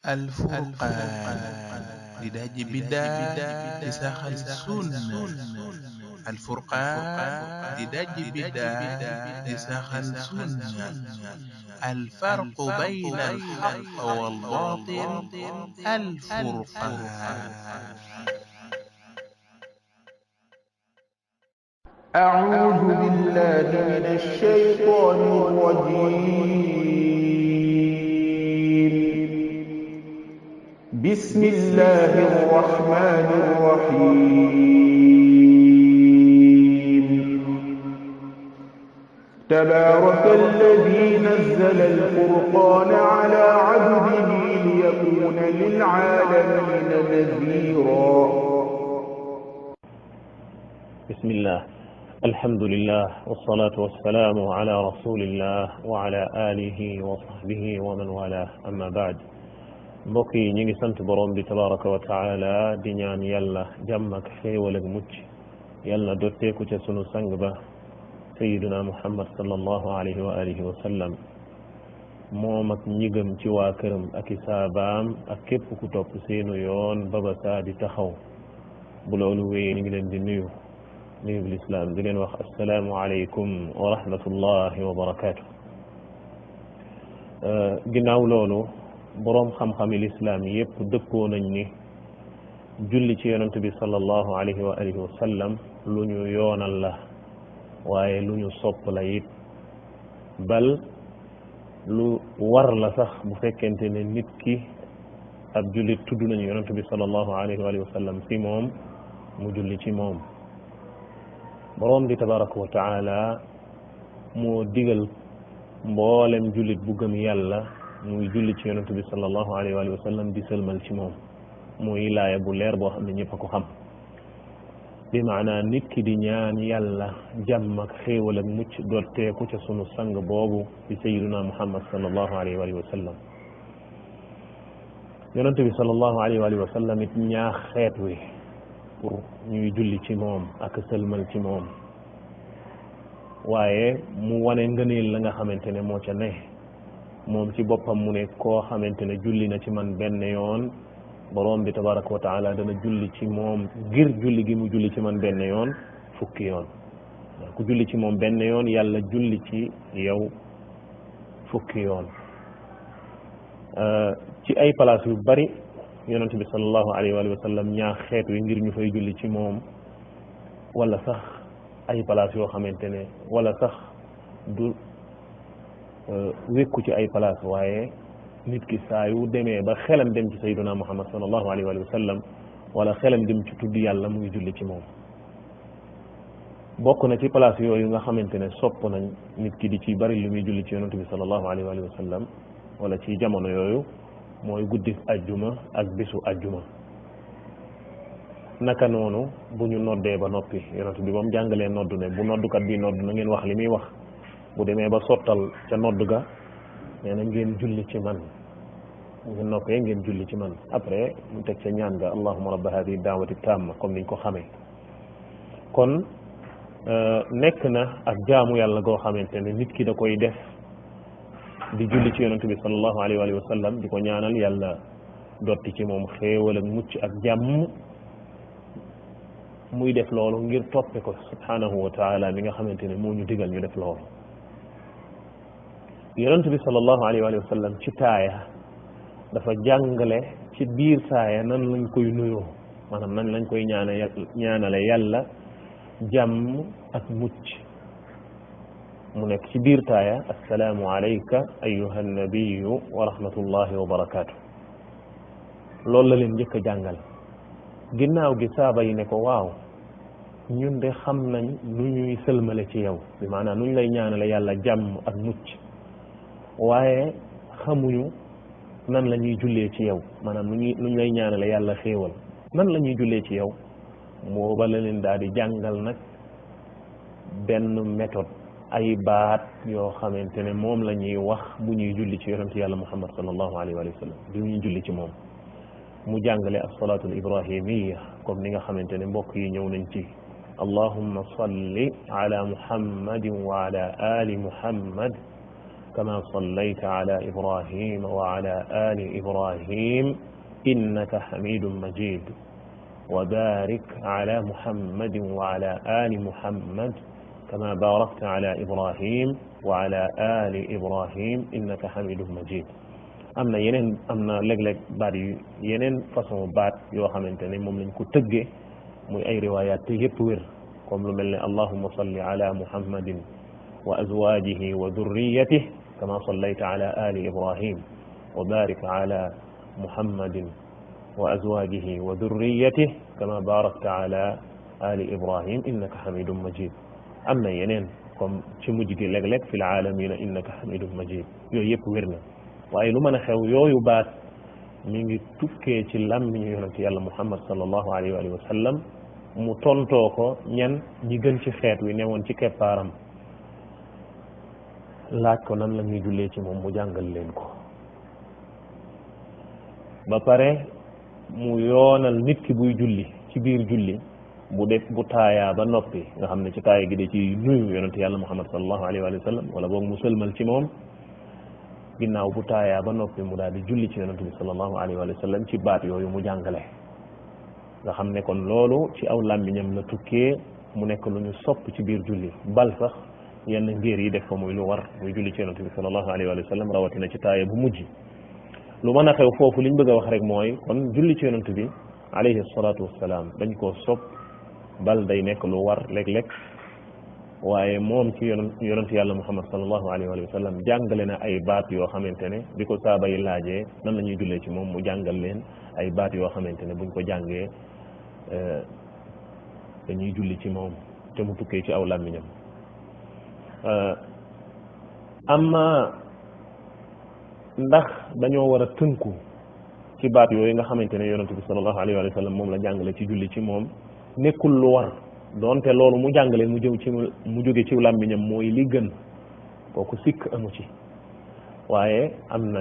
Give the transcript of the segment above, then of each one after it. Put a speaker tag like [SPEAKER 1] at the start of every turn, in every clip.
[SPEAKER 1] الفرقان لداج بداج لساخ السنة. الفرقان لداج بداج لساخ السنة. الفرق بين الحق والباطل الفرقان.
[SPEAKER 2] أعوذ بالله من الشيطان الرجيم. بسم الله الرحمن الرحيم. تبارك الذي نزل الفرقان على عبده ليكون للعالمين نذيرا.
[SPEAKER 3] بسم الله، الحمد لله، والصلاة والسلام على رسول الله وعلى آله وصحبه ومن والاه، أما بعد. mbokk yi ñu ngi sant borom bi tabaraka wa taala di ñaan yàlla jàmm ak xéewal ak mucc yàlla dotteeku ca sunu sang ba sayiduna muhammad sallallahu alayhi wa alihi wa sallam, moom ak ñi gëm ci waa këram ak i saabaam ak képp ku topp seenu yoon baba saa di taxaw. bu loolu wéyee ñu ngi leen di nuyu bu lislaam di leen wax assalaamu alaykum wa rahmatullahi wa barakaatu. ginnaaw loolu boroom xam-xami lislaam yépp dëppoo nañ ni julli ci yonent bi sallallahu alayhi wa alihi wa sallam lu ñu yoonal la, waaye lu ñu sopp la it, bal lu war la sax bu fekkente ne nit ki ab jullit tudd nañu yonent bi sallallahu alayhi wa alihi wa sallam fi moom mu julli ci moom. boroom bi tabaraka wa taala moo digal mboolem jullit bu gëm yàlla muy julli ci yonent bi sallallahu alayhi wa sallam di sëlmal ci moom. muy laaya bu leer boo xam ne ñëpp a ko xam, bi maanaa nit ki di ñaan yàlla jàmm ak xéewal ak mucc dotteeku ca sunu sang boobu di sayyiduna muhammad sallallahu alayhi wa sallam. yonent bi sallallahu alayhi wa sallam it ñaax xeet wi pour ñuy julli ci moom ak sëlmal ci moom, waaye mu wane ngëneel la nga xamante ne moo ca ne. moom ci boppam mu ne koo xamante ne julli na ci man benn yoon, borom bi tabaraka wa taala dana julli ci moom ngir julli gi mu julli ci man benn yoon fukki yoon. ku julli ci moom benn yoon yàlla julli ci yow fukki yoon. ci ay place yu bari yonent bi sallallahu alayhi wa sallam ñaax xeet wi ngir ñu fay julli ci moom, wala sax ay place yoo xamante ne wala sax du wékku ci ay place, waaye nit ki saa yu demee ba xelam dem ci sayyiduna muhammad sallallahu alayhi wa sallam wala xelam dem ci tudd yàlla muy julli ci moom. bokk na ci place yooyu nga xamante ne sopp nañ nit ki di ci bari lu muy julli ci yonent bi sallallahu alayhi wa sallam wala ci jamono yooyu mooy guddi ajjuma ak bisu ajjuma. naka noonu bu ñu noddee ba noppi, yonent bi ba mu jàngalee noddu ne bu noddukat bi nodd na ngeen wax li muy wax, bu demee ba sottal ca nodd ga nee na ngeen julli ci man, ngeen noppee ngeen julli ci man. après mu teg ca ñaan ga allahumma rabba hadihi daawati tamma, comme niñ ko xamee. kon nekk na ak jaamu yàlla goo xamante ne nit ki da koy def di julli ci yonent bi sallallahu alayhi wa sallam, di ko ñaanal yàlla dotti ci moom xéewal ak mucc ak jàmm. muy def loolu ngir toppe ko subhanahu wa taala mi nga xamante ne moo ñu digal ñu def loolu. yonent bi sallallahu alayhi wa sallam ci taaya dafa jàngale ci biir taaya nan lañ koy nuyoo, maanaam nan lañ koy ñaanale yàlla jàmm ak mucc. mu nekk ci biir taaya assalaamu alayka ayyuha nabiyu wa rahmatullahi wa barakaatu. loolu la leen njëkk a jàngal. ginnaaw gi saaba yi ne ko waaw ñun de xam nañ nu ñuy sëlmale ci yow, bi maanaam nu ñu lay ñaanale yàlla jàmm ak mucc, waaye xamuñu nan la ñuy jullee ci yow, maanaam nu ñu lay ñaanale yàlla xéewal, nan la ñuy jullee ci yow. booba la leen daal di jàngal nag benn méthode, ay baat yoo xamante ne moom la ñuy wax bu ñuy julli ci yonent yàlla muhammad sallallahu alayhi wa sallam bi ñuy julli ci moom. mu jàngale as-salaatu al-ibrahimiyya comme ni nga xamante ne mbokk yi ñëw nañ ci allahumma salli ala muhammadin wa ala ali muhammad كما صليت على إبراهيم وعلى آل إبراهيم إنك حميد مجيد وبارك على محمد وعلى آل محمد كما باركت على إبراهيم وعلى آل إبراهيم إنك حميد مجيد amna yeneen amna leg-leg baat yu yeneen façon baat yoo xamante ne moom lañ ko tëggee muy ay riwayat te yëpp wér comme lu mel ne allahumma salli ala muhammadin wa azwajihi wa dhurriyyatihi kama sallayta ala ali ibrahim wa barik ala muhammadin wa azwajihi wa dhurriyyatihi kama barakta ala ali ibrahim innaka hamidun majid amna yeneen comme ci mujj gi leg-leg fil alamina innaka hamidun majid yooyu yëpp wér na waaye lu mën a xew yooyu baat mi ngi tukkee ci làmmiñu yonent yàlla muhammad sallallahu alayhi wa sallam mu tontoo ko ñan ñi gën ci xeet wi newoon ci keppaaram laaj ko nan la ñuy jullee ci moom mu jàngal leen ko ba pare mu yoonal nit ki buy julli ci biir julli bu taayaa ba noppi nga xam ne ci taaya gi de ci nuyu yonent yàlla muhammad sallallahu alayhi wa sallam wala boog mu sëlmal ci moom ginnaaw bu taayaa ba noppi mu daal di julli ci yonent bi sallallahu alayhi wa sallam ci baat yooyu mu jàngale nga xam ne kon loolu ci aw làmmiñam la tukkee mu nekk lu ñu sopp ci biir julli bal sax yenn ngéer yi def ko muy lu war muy julli ci yonent bi sallallahu alayhi wa sallam rawatina ci taaya bu mujj lu mën a xew foofu liñ bëgg a wax rek mooy kon julli ci yonent bi alayhi salaatu wassalaam dañ koo sopp bal day nekk lu war léeg-léeg waaye moom ci yonent yàlla muhammad sallallahu alayhi wa sallam jàngale na ay baat yoo xamante ne bi ko saaba yi laajee nan la ñuy jullee ci moom mu jàngal leen ay baat yoo xamante ne buñ ko jàngee dañuy julli ci moom te mu tukkee ci aw làmmiñam amma ndax dañoo war a tënku ci baat yooyu nga xamante ne yonent bi sallallahu alayhi wa sallam moom la jàngale ci julli ci moom nekkul lu war doonte loolu mu jàngale mu jóge ci làmmiñam mooy li gën kooku sikk amu ci waaye am na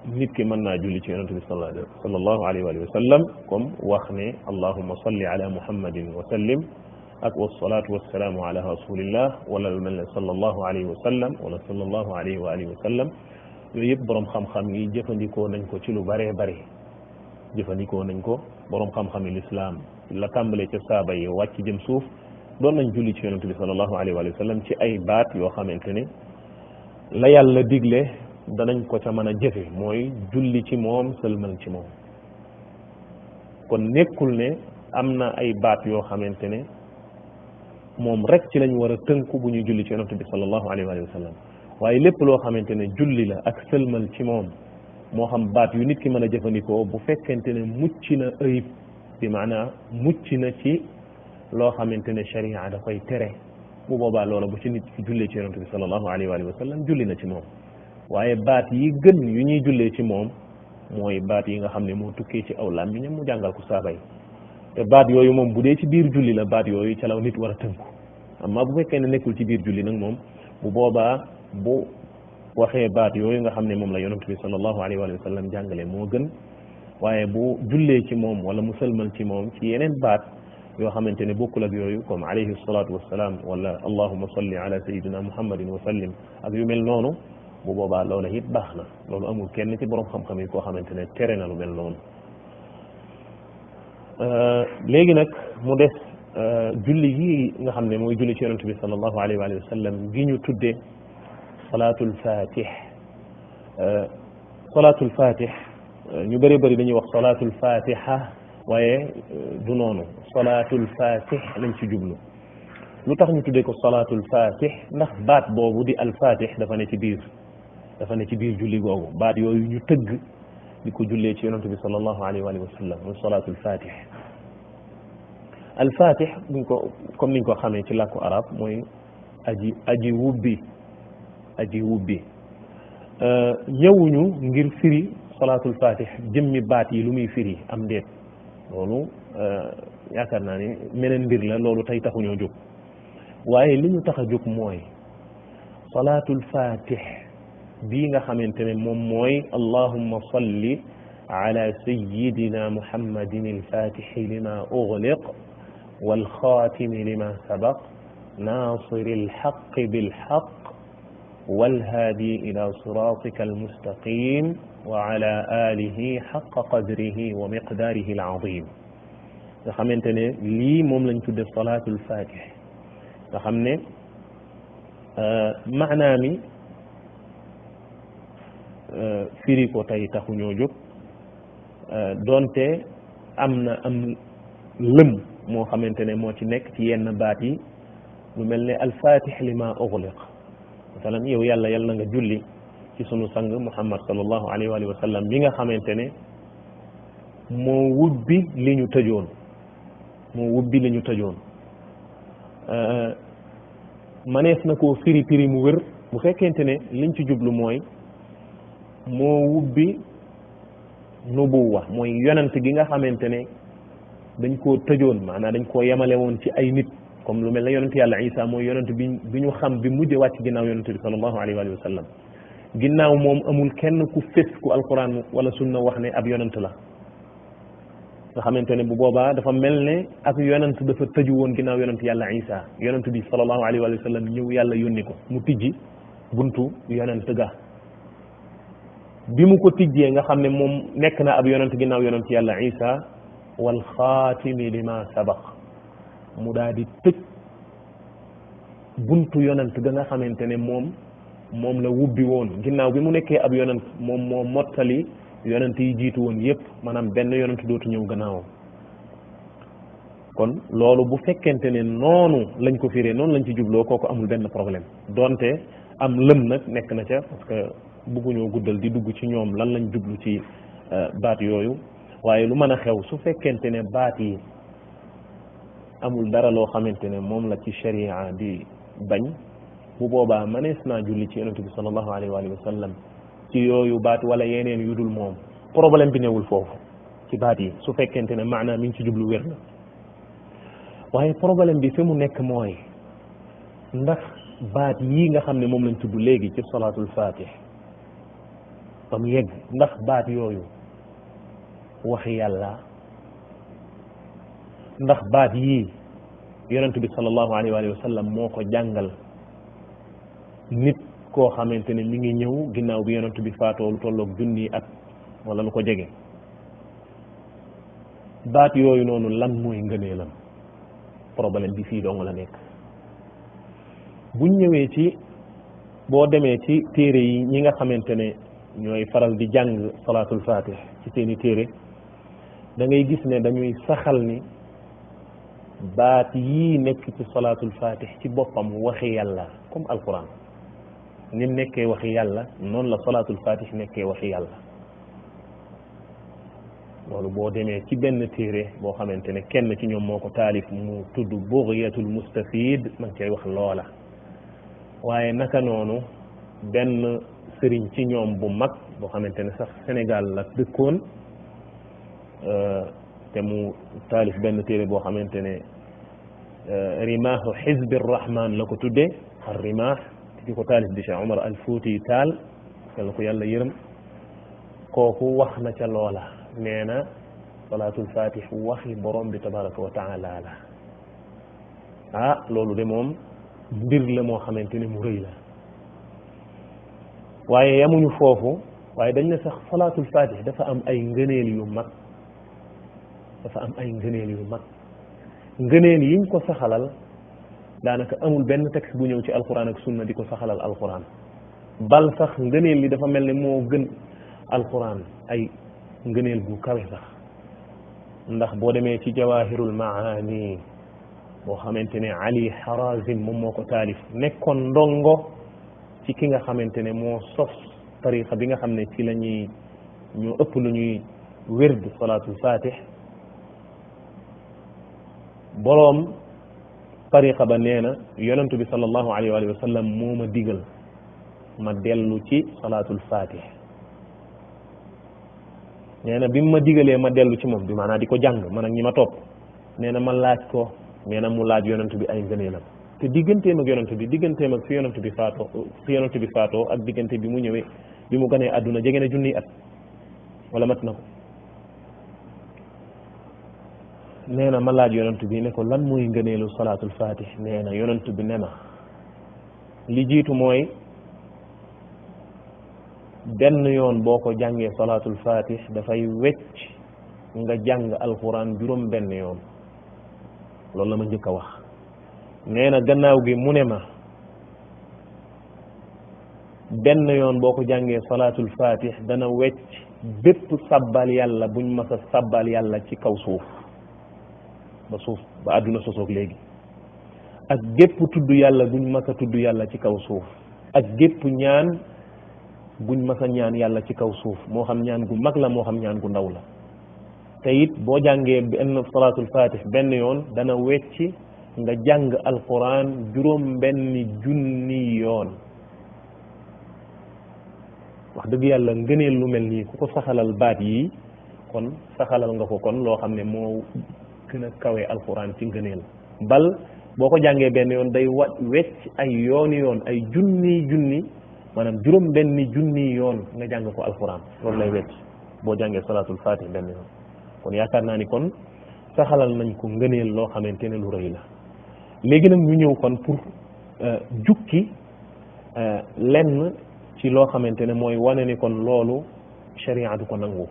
[SPEAKER 3] nit ki mën naa julli ci yonent bi sallallahu alayhi wa sallam comme wax ne allahumma salli ala muhammadin wa sallim ak wasalaatu wasalaamu ala rasulillah wala lu mel ne sallallahu alayhi wa sallam wala sallallahu alayhi wa alihi wa sallam yooyu yëpp boroom xam-xam yi jëfandikoo nañ ko ci lu baree bari jëfandikoo nañ ko boroom xam-xam yi lislaam la tàmbalee ca saaba yi wàcc jëm suuf doon nañ julli ci yonent bi sallallahu alayhi wa sallam ci ay baat yoo xamante ne la yàlla digle danañ ko ca mën a jëfe mooy julli ci moom sëlmal ci moom kon nekkul ne am na ay baat yoo xamante ne moom rek ci lañ war a tënku bu ñuy julli ci yonent bi sallallahu alayhi wa sallam waaye lépp loo xamante ne julli la ak sëlmal ci moom moo xam baat yu nit ki mën a jëfandikoo bu fekkente ne mucc na ayib bi maanaa mucc na ci loo xamante ne sharia da koy tere bu boobaa loola bu ci nit ki jullee ci yonent bi sallallahu alayhi wa sallam julli na ci moom waaye baat yi gën yu ñuy jullee ci moom mooy baat yi nga xam ne moo tukkee ci aw làmmiñam mu jàngal ko saaba yi te baat yooyu moom bu dee ci biir julli la baat yooyu ca law nit war a tënku amma bu fekkee ne nekkul ci biir julli nag moom bu boobaa bu waxee baat yooyu nga xam ne moom la yonent bi sallallahu alayhi wa sallam jàngale moo gën waaye bu jullee ci moom wala mu sëlmal ci moom ci yeneen baat yoo xamante ne bokkul ak yooyu comme alayhi salatu wassalaam wala allahumma salli ala sayidina muhammadin wa sallim ak yu mel noonu bu boobaa loola it baax na loolu amul kenn ci borom xam-xam yi koo xamante ne tere na lu mel noonu léegi nag mu des julli yi nga xam ne mooy julli ci yonent bi sallallahu alayhi wa sallam gi ñu tudde salaatul fatih salaatul fatih ñu bëri bëri dañuy wax salaatul fatiha waaye du noonu salaatul fatih lañ ci jublu lu tax ñu tuddee ko salaatul fatih ndax baat boobu di al fatih dafa ne ci biir julli googu baat yooyu ñu tëgg di ko jullee ci yonent bi sallallahu alayhi wa sallam muy salaatul fatih al fatih buñ ko comme niñ ko xamee ci làkku arab mooy aji wubbi ñëwuñu ngir firi salaatul fatih jëmmi baat yi lu muy firi am ndéet loolu yaakaar naa ni meneen mbir la loolu tey taxuñoo jóg waaye li ñu tax a jóg mooy salaatul fatih bii nga xamante ne moom mooy allahumma salli ala sayyidina muhammadin alfatixi lima ugliq walxaatimi lima sabaq naasiri alxaqi bilxaq والهادي إلى صراطك المستقيم وعلى آله حق قدره ومقداره العظيم nga xamante ne lii moom lañ tudde salaatul fatih nga xam ne maanaa mi firi ko tey taxu ñoo jóg doonte am lëm moo xamante ne moo ci nekk ci yenn baat yi lu mel ne alfatih lima ughliq masalan yow yàlla na nga julli ci sunu sang muhammad sallallahu alayhi wa sallam bi nga xamante ne moo wubbi li ñu tëjoon manees na koo firi mu wër bu fekkente ne liñ ci jublu mooy moo wubbi nubuwa mooy yonent gi nga xamante ne dañ koo tëjoon maanaam dañ koo yemale woon ci ay nit comme lu mel ne yonent yàlla isa mooy yonent bi ñu xam bi mujj wàcc ginnaaw yonent bi sallallahu alayhi wa sallam ginnaaw moom amul kenn ku fés ku alquran wala sunna wax ne ab yonent la nga xamante ne bu boobaa dafa mel ne ak yonent dafa tëju woon ginnaaw yonent yàlla isa yonent bi sallallahu alayhi wa sallam ñëw yàlla yónni ko mu tijji buntu yonent ga bi mu ko tijjee nga xam ne moom nekk na ab yonent ginnaaw yonent yàlla isa wal xaatimi lima sabaq mu daal di tëj buntu yonent ga nga xamante ne moom la wubbi woon ginnaaw bi mu nekkee ab yonent moom moo mottali yonent yi jiitu woon yépp maanaam benn yonent dootu ñëw gannaawam kon loolu bu fekkente ne noonu lañ ko firee noonu lañ ci jubloo kooku amul benn problème donte am lëm nag nekk na ca parce que bëgguñoo guddal di dugg ci ñoom lan lañ jublu ci baat yooyu waaye lu mën a xew su fekkente ne baat yi amul dara loo xamante ne moom la ci sharia di bañ bu boobaa mënees naa julli ci yonent bi sallallahu alayhi wa sallam ci yooyu baat wala yeneen yu dul moom problème bi newul foofu ci baat yi su fekkente ne maanaam mi ngi ci jublu wér na waaye problème bi fi mu nekk mooy ndax baat yii nga xam ne moom lañ tudd léegi ci salaatul fatih ba mu yegg ndax baat yooyu waxi yàlla ndax baat yii yonent bi sallallahu alayhi wa sallam moo ko jàngal nit koo xamante ne mi ngi ñëw ginnaaw bi yonent bi faatoo lu tolloog junni at wala lu ko jege baat yooyu noonu lan mooy ngëneelam problème bi fii dong la nekk buñ ñëwee ci boo demee ci téere yi ñi nga xamante ne ñooy faral di jàng salaatul fatih ci seeni téere da ngay gis ne dañuy saxal ni baat yii nekk ci salaatul fatih ci boppam waxi yàlla comme alquran ni mu nekkee waxi yàlla noonu la salaatul fatih nekkee waxi yàlla loolu boo demee ci benn téere boo xamante ne kenn ci ñoom moo ko taalif mu tudd bughyatul mustafid man cay wax loola waaye naka noonu benn sëriñ ci ñoom bu mag boo xamante ne sax Sénégal la dëkkoon te mu taalif benn téere boo xamante ne rimaahu xizbi rahman la ko tuddee ar rimaax ki ko taalif di Cheikh Omar al Fouti Taal yàlla ko yàlla yërëm kooku wax na ca loola nee na salaatul fatih waxi borom bi tabaraka wa taala la loolu de moom mbir la moo xamante ne mu rëy la waaye yamuñu foofu waaye dañ ne sax salaatul fatih dafa am ay ngëneel yu mag ngëneel yiñ ko saxalal daanaka amul benn texte bu ñëw ci alquran ak sunna di ko saxalal alquran bal sax ngëneel li dafa mel ne moo gën alquran ay ngëneel gu kawe sax ndax boo demee ci jawahirul maani boo xamante ne Ali Harazim moom moo ko taalif nekkoon ndongo ci ki nga xamante ne moo sos tariqa bi nga xam ne ci la ñoo ëpp lu ñuy wérd salaatul fatih boroom tariqa ba nee na yonentu bi sallallahu alayhi wa sallam moo ma digal ma dellu ci salaatul fatih nee na bi mu ma digalee ma dellu ci moom bi maanaam di ko jàng man ak ñi ma topp nee na ma laaj ko nee na mu laaj yonent bi ay ngëneelam te digganteem ak yonent fi yonent bi faatoo ak diggante bi mu ñëwee bi mu ganee àdduna jege na junniy at wala mat na ko nee na ma laaj yonent bi ne ko lan mooy ngëneelu salaatul fatih nee na yonent bi ne ma li jiitu mooy benn yoon boo ko jàngee salaatul fatih dafay wecc nga jàng alquran juróom benn yoon loolu la ma njëkk a wax nee na gannaaw gi mu ne ma benn yoon boo ko jàngee salaatul fatih dana wecc bépp sabbal yàlla buñ mas a sabbal yàlla ci kaw suuf ba àdduna sosoog léegi ak gépp tudd yàlla buñ mas a tudd yàlla ci kaw suuf ak gépp ñaan buñ mas a ñaan yàlla ci kaw suuf moo xam ñaan gu mag la moo xam ñaan gu ndaw la te it boo jàngee benn salaatul fatih benn yoon dana wecci nga jàng alquran juróom benni junni yoon wax dëgg yàlla ngëneel lu mel nii ku ko saxalal baat yi kon saxalal nga ko kon loo xam ne moo gën a kawe alquran ci ngëneel bal boo ko jàngee benn yoon day wecc ay yooni yoon ay junni maanaam juróom benni junni yoon nga jàng ko alquran loolu lay wecc boo jàngee salaatul fatih benn yoon kon yaakaar naa ni kon saxalal nañ ko ngëneel loo xamante ne lu rëy la léegi nag ñu ñëw kon pour jukki lenn ci loo xamante ne mooy wane ni kon loolu sharia du ko nangu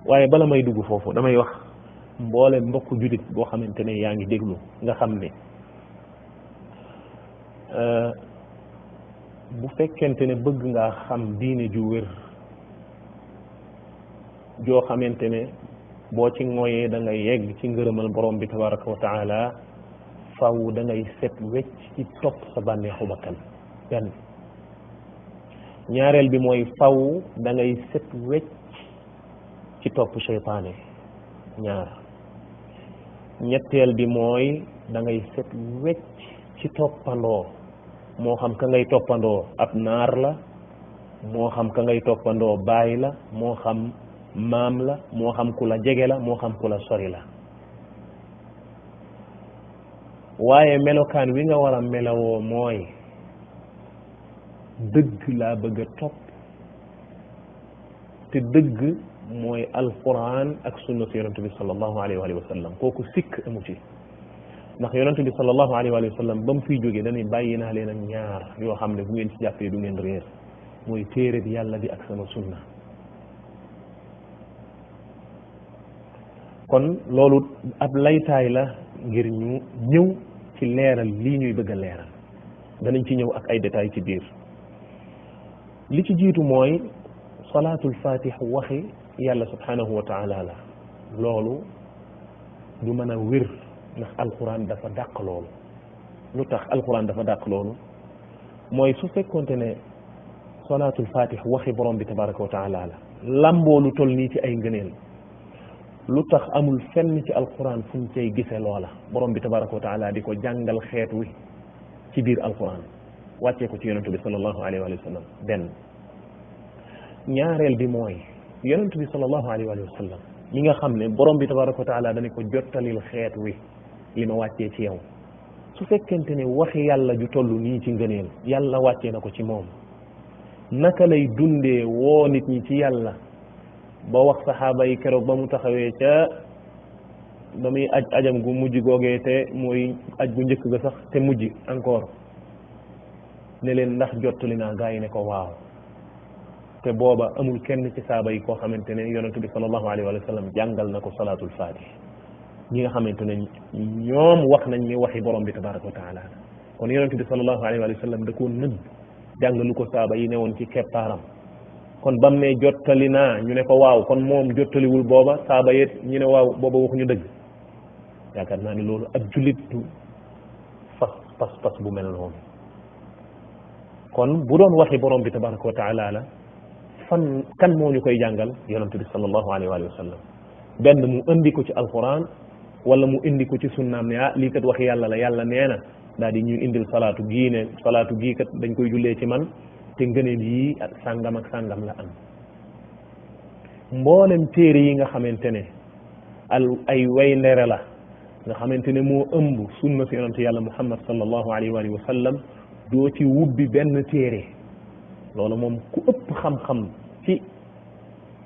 [SPEAKER 3] waaye bala may dugg foofu damay wax mboole mbokk julit boo xamante ne yaa ngi déglu nga xam ne bu fekkente ne bëgg ngaa xam diine ju wér joo xamante ne boo ci ngoyee da ngay yegg ci ngërëmal borom bi tabaraka wa taala faw da ngay set wecc ci topp sa bànneexu bakkan benn ñaareel bi mooy faw da ngay set wecc ci topp seytaane ñaar ñetteel bi mooy da ngay set wecc ci toppandoo moo xam ka ngay toppandoo ab naar la moo xam ka ngay toppandoo baay la moo xam maam la moo xam ku la jege la moo xam ku la sori la waaye melokaan wi nga war a melawoo mooy dëgg laa bëgg a topp te dëgg mooy alquran ak sunna si yonente bi sallallahu alayhi wa sallam kooku sikk amu ci ndax yonente bi sallallahu alayhi wa sallam ba mu fiy jógee dañuy bàyyi naa leen ak ñaar yoo xam ne bu ngeen ci jàppee du ngeen réer mooy téere bi yàlla bi ak sama sunna kon loolu ab laytaay la ngir ñu ñëw ci leeral lii ñuy bëgg a leeral danañ ci ñëw ak ay détails ci biir li ci jiitu mooy salaatul fatih waxi yàlla subhanahu wa taala la loolu du mën a wér ndax alquran dafa dàq loolu lu tax alquran dafa dàq loolu mooy su fekkonte ne salaatul fatih waxi borom bi tabaraka wa taala la lamboo lu toll nii ci ay ngëneel lu tax amul fenn ci alquran fu ñu cay gisee loola borom bi tabaraka wa taala di ko jàngal xeet wi ci biir alquran wàccee ko ci yonentu bi sallallahu alayhi wa sallam benn ñaareel bi mooy yonentu bi sallallahu alayhi wa sallam ñi nga xam ne borom bi tabaraka wa taala dana ko jottalil xeet wi li ma wàccee ci yow su fekkente ne waxi yàlla ju toll nii ci ngëneel yàlla wàccee na ko ci moom naka lay dundee woo nit ñi ci yàlla ba wax saxaaba yi keroog ba mu taxawee ca ba muy ajam gu mujj googee te mooy aj gu njëkk ga sax te mujj encore ne leen ndax jottali naa gaa yi ne ko waaw te booba amul kenn ci saaba yi koo xamante ne yonentu bi sallallahu alayhi wa sallam jàngal na ko salaatul fatih ñi nga xamante ne ñoom wax nañ ni waxi borom bi tabaraka wa taala kon yonentu bi sallallahu alayhi wa sallam da koo nëbb jàngalu ko saaba yi ne woon ci keppaaram kon bam ne jottali naa ñu ne ko waaw kon moom jottaliwul booba saaba yet ñu ne waaw booba waxuñu dëgg yaakaar naa ni loolu ab jullit du pas bu mel noonu kon bu doon waxi borom bi tabaraka wa taala la fan kan moo ñu koy jàngal yonent bi sallallahu alayhi wa sallam benn mu indi ko ci alquran wala mu indi ko ci sunnaam ne lii kat wax yàlla la yàlla nee na daal di ñuy indil salaatu gii ne salaatu gii kat dañ koy jullee ci man te ngëneel yii ak sàngam la am mboolem téere yi nga xamante ne ay way ndere la nga xamante ne moo ëmb sunna si yonent yàlla muhammad sallallahu alayhi wa sallam doo ci wubbi benn téere loolu moom ku ëpp xam-xam ci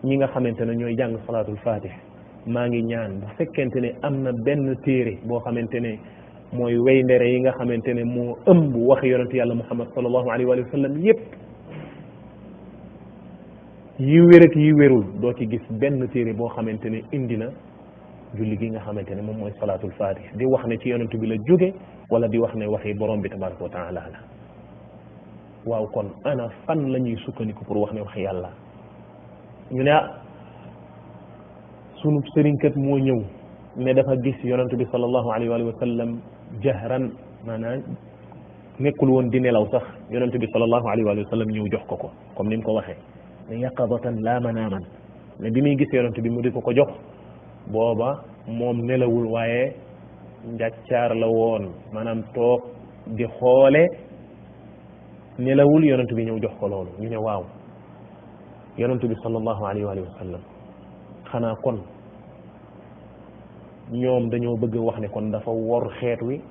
[SPEAKER 3] ñi nga xamante ne ñooy jàng salaatul fatih maa ngi ñaan bu fekkente ne am na benn téere boo xamante ne mooy way ndere yi nga xamante ne moo ëmb wax yonent yàlla muhammad sallallahu alayhi wa sallam yépp yi wér ak yi wérul doo ci gis benn téere boo xamante ne indi na julli gi nga xamante ne moom mooy salaatul fatih di wax ne ci yonent bi la jóge wala di wax ne waxi borom bi tabaraka wa taala la waaw kon ana fan la ñuy sukkandiku pour wax ne wax yàlla ñu ne sunu sëriñkat moo ñëw ne dafa gis yonent bi sallallahu alayhi wa sallam jahran maanaam nekkul woon di nelaw sax yonent bi sallallahu alayhi wa sallam ñëw jox ko comme ni mu ko waxee ne yaqadatan laa manaaman ne bi muy gis yonent bi mu di ko jox booba moom nelawul waaye njàccaar la woon maanaam toog di xoole nelawul yonent bi ñëw jox ko loolu ñu ne waaw yonent bi sallallahu alayhi wa sallam xanaa kon ñoom dañoo bëgg wax ne kon dafa wor xeet wi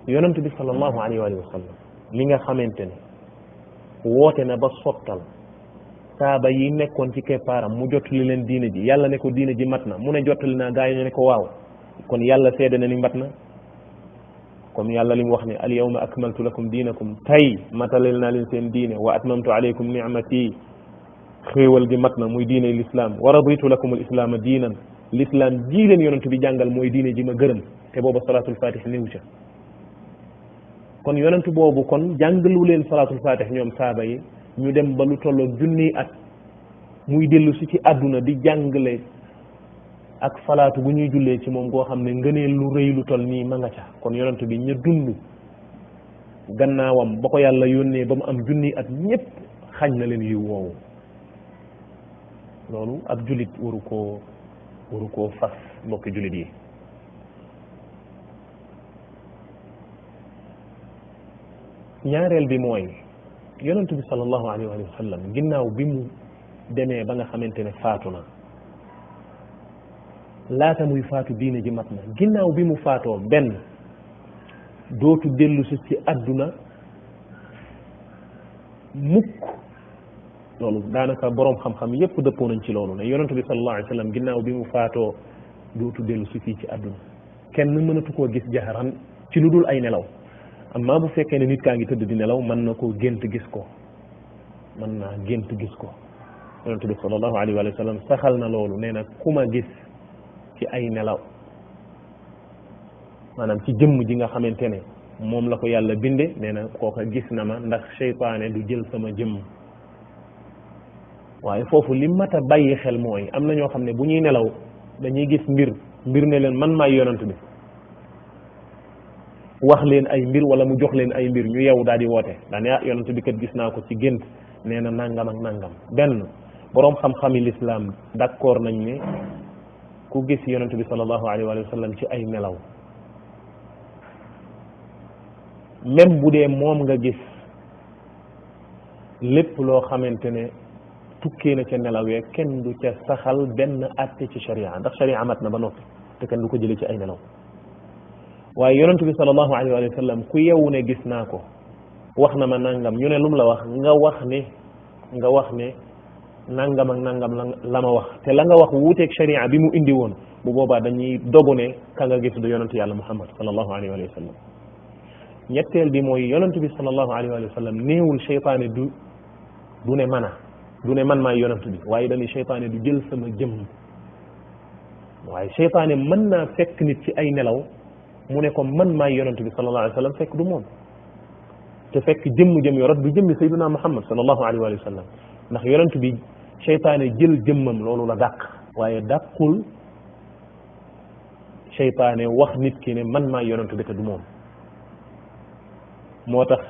[SPEAKER 3] yonent bi sallallahu alayhi wa sallam li nga xamante ne woote na ba sottal saaba yi nekkoon ci keppaaram mu jottali leen diine ji yàlla ne ko diine ji mat na mu ne jottali naa gaa yi ñu ne ko waaw kon yàlla seede na ni mat na comme yàlla li mu wax ne al yawma akmaltu lakum diinakum tey matalel naa leen seen diine wa atmamtu alaykum ni'mati xéewal gi mat na muy diine l'islam wa raditu lakum al islaama diinan l'islam ji leen yonent bi jàngal mooy diine ji ma gërëm te booba salaatul fatih néew ca kon yonent boobu kon jàngalu leen salaatul fatih ñoom saaba yi ñu dem ba lu tolloog junniy at muy dellu si ci àdduna di jàngale ak salaatu bu ñuy jullee ci moom goo xam ne ngëneel lu rëy lu toll nii ma nga ca kon yonent bi ñu dund gannaawam ba ko yàlla yónnee ba mu am junniy at ñépp xañ na leen yiw woowu loolu ab jullit waru koo fas mbokki jullit yi ñaareel bi mooy yonent bi sallallahu alayhi wa sallam ginnaaw bi mu demee ba nga xamante ne faatu na laata muy faatu diine ji mat na ginnaaw bi mu faatoo benn dootu dellu si ci àdduna mukk loolu daanaka boroom xam-xam yépp dëppoo nañ ci loolu ne yonent bi sallallahu alayhi wa sallam ginnaaw bi mu faatoo dootu dellu si fii ci àdduna kenn mënatu koo gis jaxaran ci lu dul ay nelaw amma bu fekkee ne nit kaa ngi tëdd di nelaw mën na koo gént gis ko mën naa gént gis ko yonent bi sallallahu alayhi wa sallam saxal na loolu nee na ku ma gis ci ay nelaw maanaam ci jëmm ji nga xamante ne moom la ko yàlla binde nee na kooka gis na ma ndax seytaane du jël sama jëmm waaye foofu li mat a bàyyi xel mooy am na ñoo xam ne bu ñuy nelaw dañuy gis mbir ne leen man maay yonent bi wax leen ay mbir wala mu jox leen ay mbir ñu yew daal di woote daa ne yonent bi kat gis naa ko ci gént nee na nangam ak nangam benn boroom xam-xami lislaam d'accord nañ ne ku gis yonent bi sallallahu alayhi wa sallam ci ay nelaw même bu dee moom nga gis lépp loo xamante ne tukkee na ca nelawee kenn du ca saxal benn àtte ci sharia ndax sharia mat na ba noppi te kenn du ko jëlee ci ay nelaw waaye yonent bi sallallahu alayhi wa sallam ku yewu ne gis naa ko wax na ma nangam ñu ne lum la wax nga wax ne nangam ak nangam la ma wax te la nga wax wuuteeg sharia bi mu indi woon bu boobaa dañuy dogu ne ka nga gis du yonent yàlla muhammad sallallahu alayhi wa sallam ñetteel bi mooy yonent bi sallallahu alayhi wa sallam néewul seytaane du ne man maay yonent bi waaye dañuy seytaane du jël sama jëmm waaye seytaane mën naa fekk nit ci ay nelaw mu ne ko man maay yonent bi sallallahu alayhi wa sallam fekk du moom te fekk jëmm yorot du jëmmi sayyiduna muhammad sallallahu alayhi wa sallam ndax yonent bi seytaane jël jëmmam loolu la dàq waaye dàqul seytaane wax nit ki ne man maay yonent bi te du moom moo tax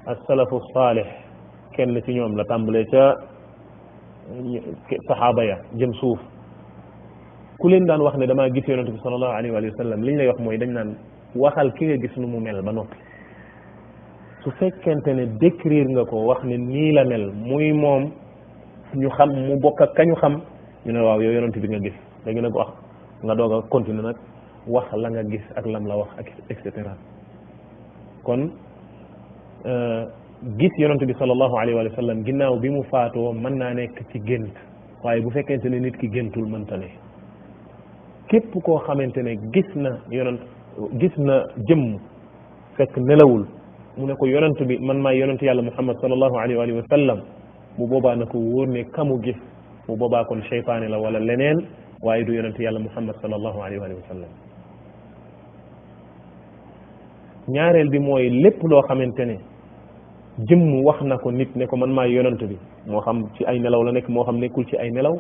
[SPEAKER 3] as-salafu saalih kenn ci ñoom la tàmbalee ca saxaaba ya jëm suuf ku leen daan wax ne damaa gis yonent bi sallallahu alayhi wa sallam liñ lay wax mooy dañ naan waxal ki nga gis nu mu mel ba noppi su fekkente ne décrire nga ko wax ne nii la mel muy moom ñu xam mu bokk ak kañu xam ñu ne waaw yow yonent bi nga gis léegi nag wax nga doog a continuer nag wax la nga gis ak lam la wax ak et cetera kon gis yonent bi sallallahu alayhi wa sallam ginnaaw bi mu faatoo mën naa nekk ci gént waaye bu fekkente ne nit ki géntul mënta ne képp koo xamante ne gis na jëmm fekk nelawul mu ne ko yonent bi man maay yonent yàlla muhammad sallallahu alayhi wa sallam bu boobaa na ko wóor ne kamu gis bu boobaa kon seytaane la wala leneen waaye du yonent yàlla muhammad sallallahu alayhi wa sallam ñaareel bi mooy lépp loo xamante ne jëmm wax na ko nit ne ko man maay yonent bi moo xam ci ay nelaw la nekk moo xam nekkul ci ay nelaw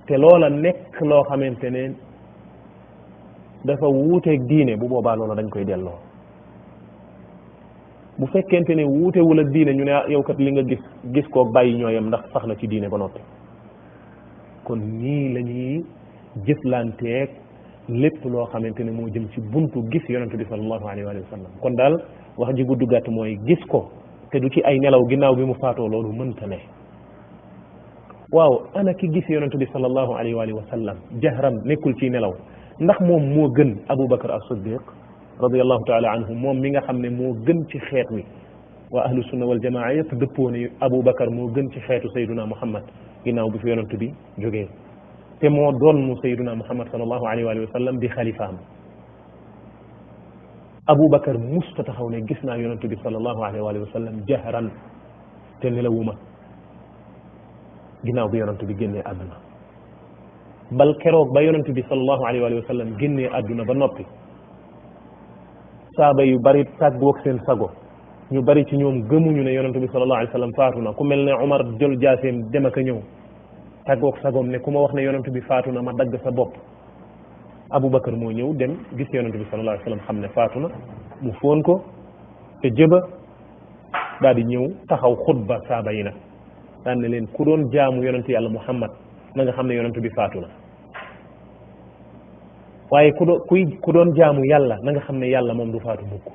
[SPEAKER 3] te loola nekk loo xamante ne dafa wuuteeg diine bu boobaa loola dañ koy delloo bu fekkente ne wuutewul ak diine ñu ne yow kat li nga gis koo bàyyi ñooyam ndax sax na ci diine ba noppi kon nii la ñuy jëflanteeg lépp loo xamante ne moo jëm ci buntu gis yonent bi sallallahu alayhi wa sallam kon daal wax ji gudd gàtt mooy gis ko te du ci ay nelaw ginnaaw bi mu faatoo loolu mënta ne waaw ana ki gis yonent bi sallallahu alayhi wa sallam jahran nekkul ci nelaw ndax moom moo gën Aboubacar as-Siddiq radiyallahu taala anhu moom mi nga xam ne moo gën ci xeet wi waa ahlu sunna wal jamaa yëpp dëppoo ne Aboubacar moo gën ci xeetu sayduna Muhammad ginnaaw bi fi yonent bi jógee te moo doon mu sayduna Muhammad sallallahu alayhi wa sallam di xalifaam Aboubacar musta taxaw ne gis naa yonent bi sallallahu alayhi wa sallam jahran te nelawuma ginnaaw bi yonent bi génnee àdduna bal keroog ba yonent bi sallallahu alayhi wa sallam génnee àdduna ba noppi saaba yu bari tàggoog seen sago ñu bari ci ñoom gëmuñu ne yonent bi sallallahu alayhi wa sallam faatu na ku mel ne Omar jël jaaseem dem ak a ñëw tàggoog sagoom ne ku ma wax ne yonent bi faatu na ma dagg sa bopp Aboubacar moo ñëw dem gis yonent bi sallallahu alayhi wa sallam xam ne faatu na mu fóon ko te jëba daal di ñëw taxaw xutba saaba yi nag daan ne leen ku doon jaamu yonent yàlla Muhammad na nga xam ne yonent bi faatu na waaye ku doon jaamu yàlla na nga xam ne yàlla moom du faatu mukk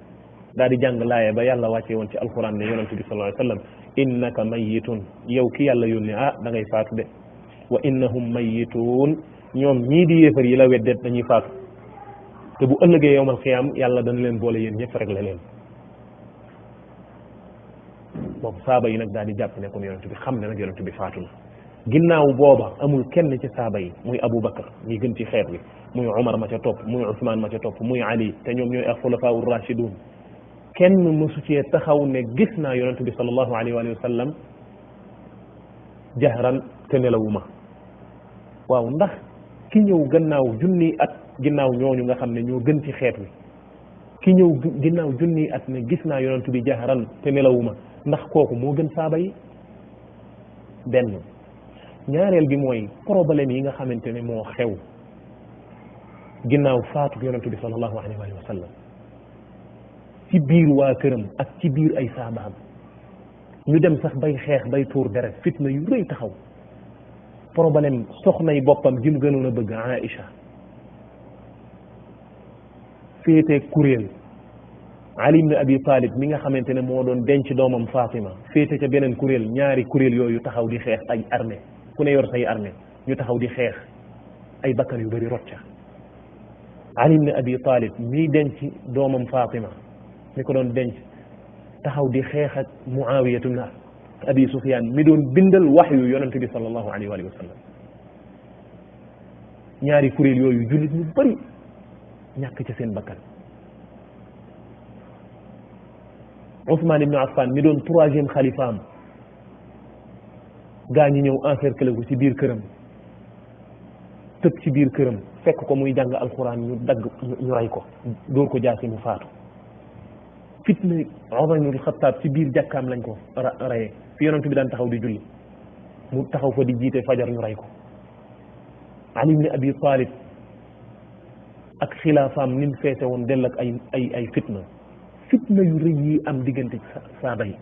[SPEAKER 3] daal di jàng laaya ba yàlla wàcce woon ci alquran ne yonent bi sallallahu alayhi wa sallam innaka mayitun yow ki yàlla yónni da ngay faatu de wa innahum mayitun ñoom ñii di yéefar yi la weddet dañuy faatu te bu ëllëgee yowmal xiyaam yàlla dana leen boole yéen ñëpp rek la leen boobu saaba yi nag daal di jàpp ne kon yonent bi xam ne nag yonent bi faatu na ginnaaw booba amul kenn ci saaba yi muy Aboubacar ñi gën ci xeet wi muy Omar ma ca topp muy Ousmane ma ca topp muy Ali te ñoom ñooy alxulafaa ur-rashidun kenn mësu cee taxaw ne gis naa yonent bi sallallahu alayhi wa sallam jahran te nelawuma waaw ndax ki ñëw gannaaw junni at ginnaaw ñooñu nga xam ne ñoo gën ci xeet wi ki ñëw ginnaaw junni at ne gis naa yonent bi jahran te nelawuma ndax kooku moo gën saaba yi benn ñaareel bi mooy problème yi nga xamante ne moo xew ginnaaw faatu yonent bi sallallahu alayhi wa sallam ci biir waa këram ak ci biir ay saabaam ñu dem sax bay xeex bay tuur deret fitna yu rëy taxaw problème soxnay boppam ji mu gënoon a bëgg Aïcha féete kuréel Ali ibn Abi Talib mi nga xamante ne moo doon denc doomam Fatima féete ca beneen kuréel ñaari kuréel yooyu taxaw di xeex ay armée ku ne yor say armée ñu taxaw di xeex ay bakkan yu bëri rocca Ali ibn Abi Talib mi denc doomam Fatima mi ko doon denc taxaw di xeex ak Muawiyatu ibn Abi Sufyan mi doon bindal waxyu yonent bi sallallahu alayhi wa sallam ñaari kuréel yooyu jullit ñu bëri ñàkk ci seen bakkan Ousmane ibn Affan mi doon troisième xalifaam gaa ñi ñëw encercler ko ci biir këram tëb ci biir këram fekk ko muy jàng alxuraan ñu dagg ñu rey ko dóor ko jaasi mu faatu fitna Omar ibn Xattaab ci biir jàkkaam lañ ko reyee fi yonent bi daan taxaw di julli mu taxaw fa di jiite fajar ñu rey ko Ali ibn Abi Talib ak xilaafaam ni mu feete woon dell ak ay fitna yu rëy yi am diggante saaba yi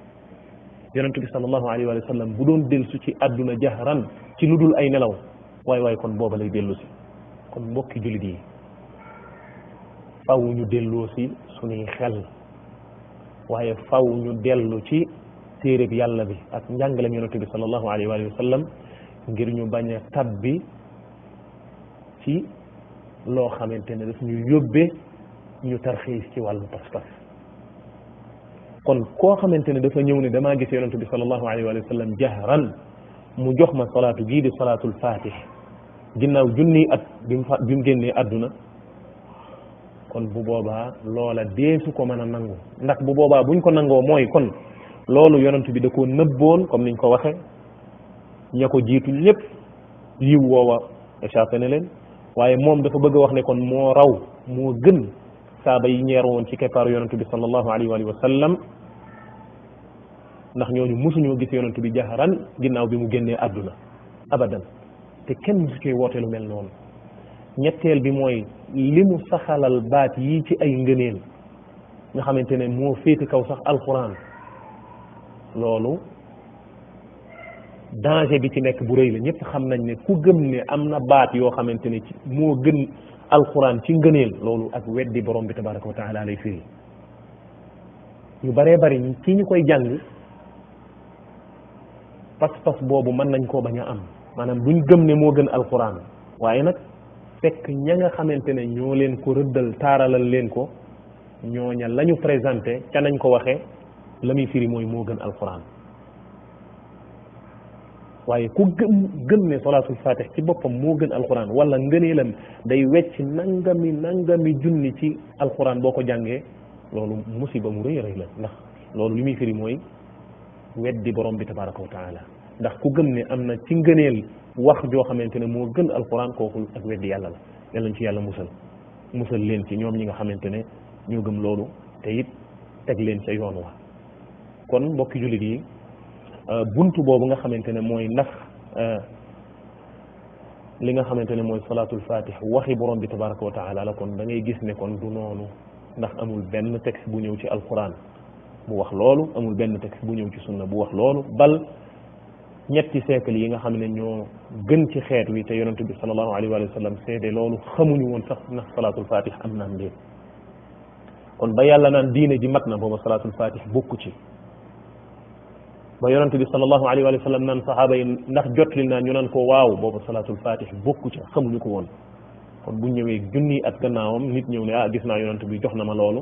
[SPEAKER 3] yonent bi sallallahu alayhi wa sallam bu doon dellu ci àdduna jahran ci lu dul ay nelaw waaye kon booba lay dellu si kon mbokki jullit yi faw ñu delloo si suñuy xel waaye faw ñu dellu ci téereb yàlla bi ak njàngalem yonent bi sallallahu alayhi wa sallam ngir ñu bañ a tabbi ci loo xamante ne daf ñu yóbbee ñu tarxiis ci wàllu pas-pas kon koo xamante ne dafa ñëw ne damaa gis yonent bi sallallahu alayhi wa sallam jahran mu jox ma salaatu gii di salaatul fatih ginnaaw junni at bi mu génnee àdduna kon bu boobaa loola deesu ko mën a nangu ndax bu boobaa buñ ko nangoo mooy kon loolu yonent bi da koo nëbboon comme niñ ko waxe ña ko jiitu ñëpp yiw woowa échappé na leen waaye moom dafa bëgg a wax ne kon moo raw moo gën saaba yi ñeer woon ci keppaaru yonentu bi sallallahu alayhi wa sallam ndax ñooñu mosuñoo gis yonentu bi jaharan ginnaaw bi mu génnee àdduna abadan te kenn mosu koy woote lu mel noonu ñetteel bi mooy li mu saxalal baat yi ci ay ngëneel nga xamante ne moo féete kaw sax alquran loolu danger bi ci nekk bu rëy la ñëpp xam nañ ne ku gëm ne am na baat yoo xamante ne ci moo gën alquran ci ngëneel loolu ak weddi borom bi tabaraka wa taala lay firi ñu baree bari ci ñu koy jàng pas-pas boobu mën nañ koo bañ a am maanaam duñ gëm ne moo gën alquran waaye nag fekk ña nga xamante ne ñoo leen ko rëddal taaralal leen ko ñooña la ñu présenté ca nañ ko waxee la muy firi mooy moo gën alquran waaye ku gëm ne salaatul fatih ci boppam moo gën alquran wala ngëneelam day wecc nangami junni ci alquran boo ko jàngee loolu musiba mu rëy rëy la ndax loolu li muy firi mooy weddi borom bi tabaraka wa taala ndax ku gëm ne am na ci ngëneel wax joo xamante ne moo gën alquran kooku ak weddi yàlla la yàlla ci yàlla musal leen ci ñoom ñi nga xamante ne ñoo gëm loolu te it teg leen ca yoon wa kon mbokki jullit yi buntu boobu nga xamante ne mooy ndax li nga xamante ne mooy salaatul fatih waxi borom bi tabaraka wa taala la kon da ngay gis ne kon du noonu ndax amul benn texte bu ñëw ci alquran bu wax loolu amul benn texte bu ñëw ci sunna bu wax loolu bal ñetti siècle yi nga xam ne ñoo gën ci xeet wi te yonente bi sallallahu alayhi wa sallam seede loolu xamuñu woon sax ndax salaatul fatih am naam déet kon ba yàlla naan diine ji mat na booba salaatul fatih bokku ci ba yonente bi sallallahu alayhi wa sallam naan sahaaba yi ndax jotli naa ñu naan ko waaw booba salaatul fatih bokku ci xamuñu ko woon kon bu ñëwee junni at gannaawam nit ñëw ne gis naa yonente bi jox na ma loolu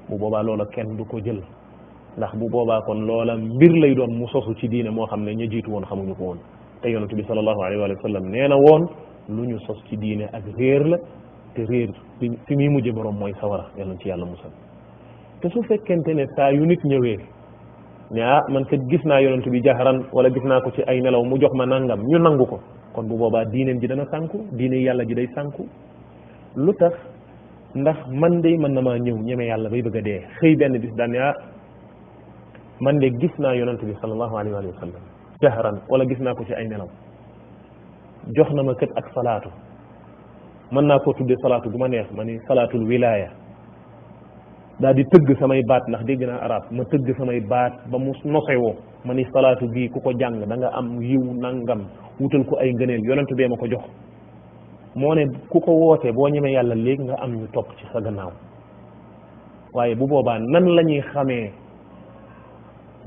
[SPEAKER 3] bu boobaa loola kenn du ko jël ndax bu boobaa kon loola mbir lay doon mu sosu ci diine moo xam ne ña jiitu woon xamuñu ko woon te yonente bi sallallahu alayhi wa sallam nee na woon lu ñu sos ci diine ak réer la te réer fi muy mujje borom mooy sawara yàlla ci yàlla musal te su fekkente ne saa yu nit ñëwee ne man kat gis naa yonente bi jaxaran wala gis naa ko ci ay nelaw mu jox ma nangam ñu nangu ko kon bu boobaa diineen ji dana sànku diine yàlla ji day sànku lu tax ndax man de mën na maa ñëw ñeme yàlla bay bëgg a dee xëy benn bis daan ne man de gis naa yonente bi sallallahu alayhi wa sallam jaxaran wala gis naa ko ci ay nelaw jox na ma kët ak salaatu mën naa koo tuddee salaatu bu ma neex ma ni salaatul wilaya daal di tëgg samay baat ndax dégg naa arab ma tëgg samay baat ba mu nosewoo ma ni salaatu bii ku ko jàng da nga am yiw nangam wutal ko ay ngëneel yonentu bee ma ko jox moo ne ku ko wootee boo ñemee yàlla léegi nga am ñu topp ci sa gannaaw waaye bu boobaa nan la ñuy xamee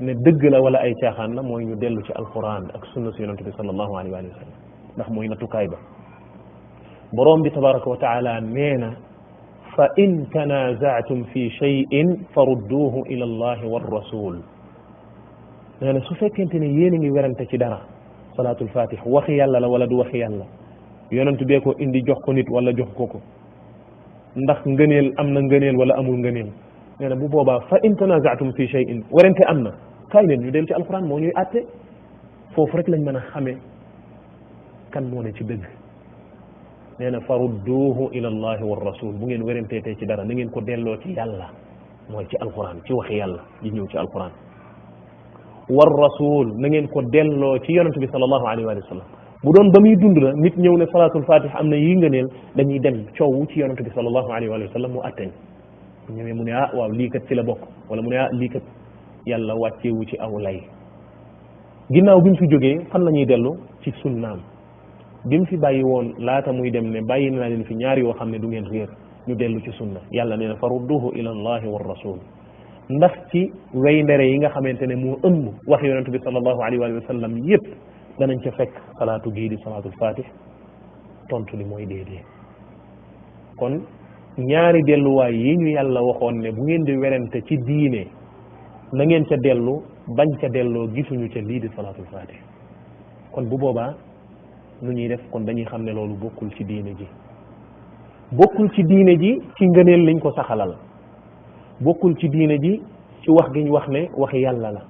[SPEAKER 3] ne dëgg la wala ay caaxaan la mooy ñu dellu ci alquran ak sunna si yonentu bi sallallahu alayhi wa sallam ndax mooy nattukaay ba borom bi tabaraka wa taala nee na fa in tanazaatum fi cheyin farudduuhu ila allahi wa rasul nee na su fekkente ne yéen a ngi werante ci dara salaatul fatih waxi yàlla la wala du waxi yàlla yonent bee ko indi jox ko nit wala jox ko ko ndax ngëneel am na ngëneel wala amul ngëneel nee na bu boobaa fa in tanazaatum fi cheyin werante am na kaay leen ñu dellu ci alquran moo ñuy àtte foofu rek lañ mën a xamee kan moo ne ci dëgg nee na farudduuhu ila allahi wa rasul bu ngeen wéranteetee ci dara na ngeen ko delloo ci yàlla mooy ci alquran ci waxi yàlla di ñëw ci alquran war rasul na ngeen ko delloo ci yonent bi sallallahu alayhi wa sallam bu doon ba muy dund la nit ñëw ne salatul fatih am na yi ngëneel dañuy dem coow ci yonent bi sallallahu alayhi wa sallam mu atteñ bu ñëwee mu ne waaw lii kat ci la bokk wala mu ne lii kat yàlla wàcceewu ci aw lay ginnaaw bi mu fi jógee fan la ñuy dellu ci sunnaam bi mu fi bàyyi woon laata muy dem ne bàyyi naa leen fi ñaar yoo xam ne du ngeen réer ñu dellu ci sunna yàlla nee na farudduhu ila allahi wa rasul ndax ci way ndere yi nga xamante ne moo ëmb wax yonente bi sallallahu alayhi wa sallam yépp danañ ca fekk salaatu gii di salaatul fatih tontu li mooy déedéet kon ñaari delluwaay yi ñu yàlla waxoon ne bu ngeen di werante ci diine na ngeen ca dellu bañ ca delloo gisuñu ca lii di salaatul fatih kon bu boobaa nu ñuy def kon dañuy xam ne loolu bokkul ci diine ji bokkul ci diine ji ci ngëneel liñ ko saxalal bokkul ci diine ji ci wax giñ wax ne waxi yàlla la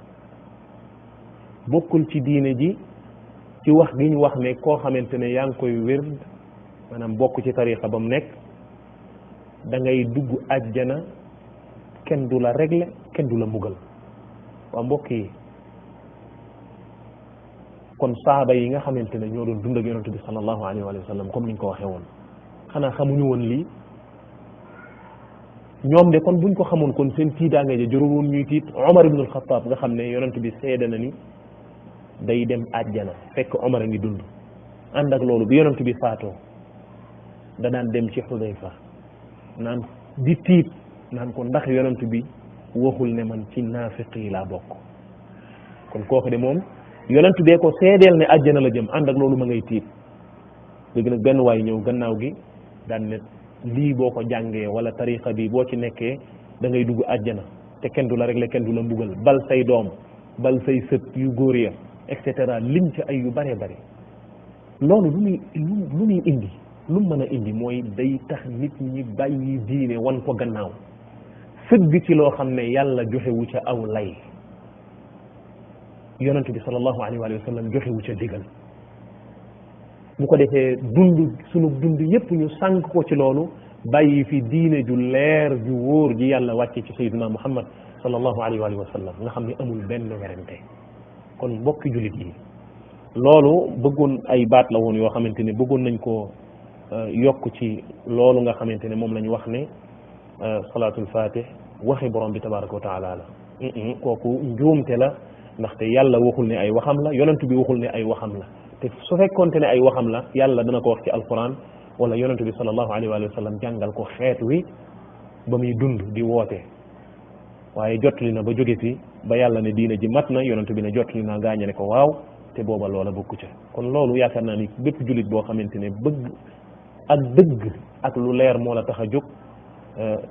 [SPEAKER 3] bokkul ci diine ji ci wax gi ñu wax ne koo xamante ne yaa ngi koy wér maanaam bokk ci tariqa ba mu nekk da ngay dugg àjjana kenn du la régler kenn du la mbugal waa mbokk yi kon saaba yi nga xamante ne ñoo doon dund ak yonent bi sallallahu alayhi wa sallam comme niñ ko waxee woon xanaa xamuñu woon lii ñoom de kon buñ ko xamoon kon seen tiitaange ja jarul woon ñuy tiit Omar ibn al-Khattab nga xam ne yonent bi seede na ni day dem àjjana fekk Omar a ngi dund ànd ak loolu bi yonent bi faatoo da daan dem ci Xudayfa naan di tiit naan ko ndax yonent bi waxul ne man ci naafiq yi laa bokk kon kooku de moom yonent bee ko seedeel ne àjjana la jëm ànd ak loolu ma ngay tiit léegi nag benn waay ñëw gannaaw gi daan ne lii boo ko jàngee wala tariqa bi boo ci nekkee da ngay dugg àjjana te kenn du la réglé kenn du la mbugal bal say doom bal say sët yu góor ya et cetera lim ci ay yu bare bare loolu lu muy indi lu mën a indi mooy day tax nit ñi bàyyi diine wan ko gannaaw sëgg ci loo xam ne yàlla joxewu ca aw lay yonent bi sallallahu alayhi wa sallam joxewu ca digal bu ko defee sunu dund yépp ñu sànq ko ci loolu bàyyi fi diine ju leer ju wóor ji yàlla wàcce ci sayyidina muhammad sallallahu alayhi wa sallam nga xam ne amul benn werante kon mbokki jullit yi loolu bëggoon ay baat la woon yoo xamante ne bëggoon nañ ko yokk ci loolu nga xamante ne moom la ñu wax ne salaatul fatih waxi borom bi tabaraka wa taala la kooku njuumte la ndaxte yàlla waxul ne ay waxam la yonent bi waxul ne ay waxam la te su fekkoonte ne ay waxam la yàlla dana ko wax ci alquran wala yonent bi sallallahu alayhi wa sallam jàngal ko xeet wi ba muy dund di woote waaye jottali na ba jóge fi ba yàlla ne diina ji mat na yonent bi ne jottali naa gaañe ne ko waaw te booba loola bokku ca kon loolu yaakaar naa ni bépp jullit boo xamante ne bëgg ak dëgg ak lu leer moo la tax a jóg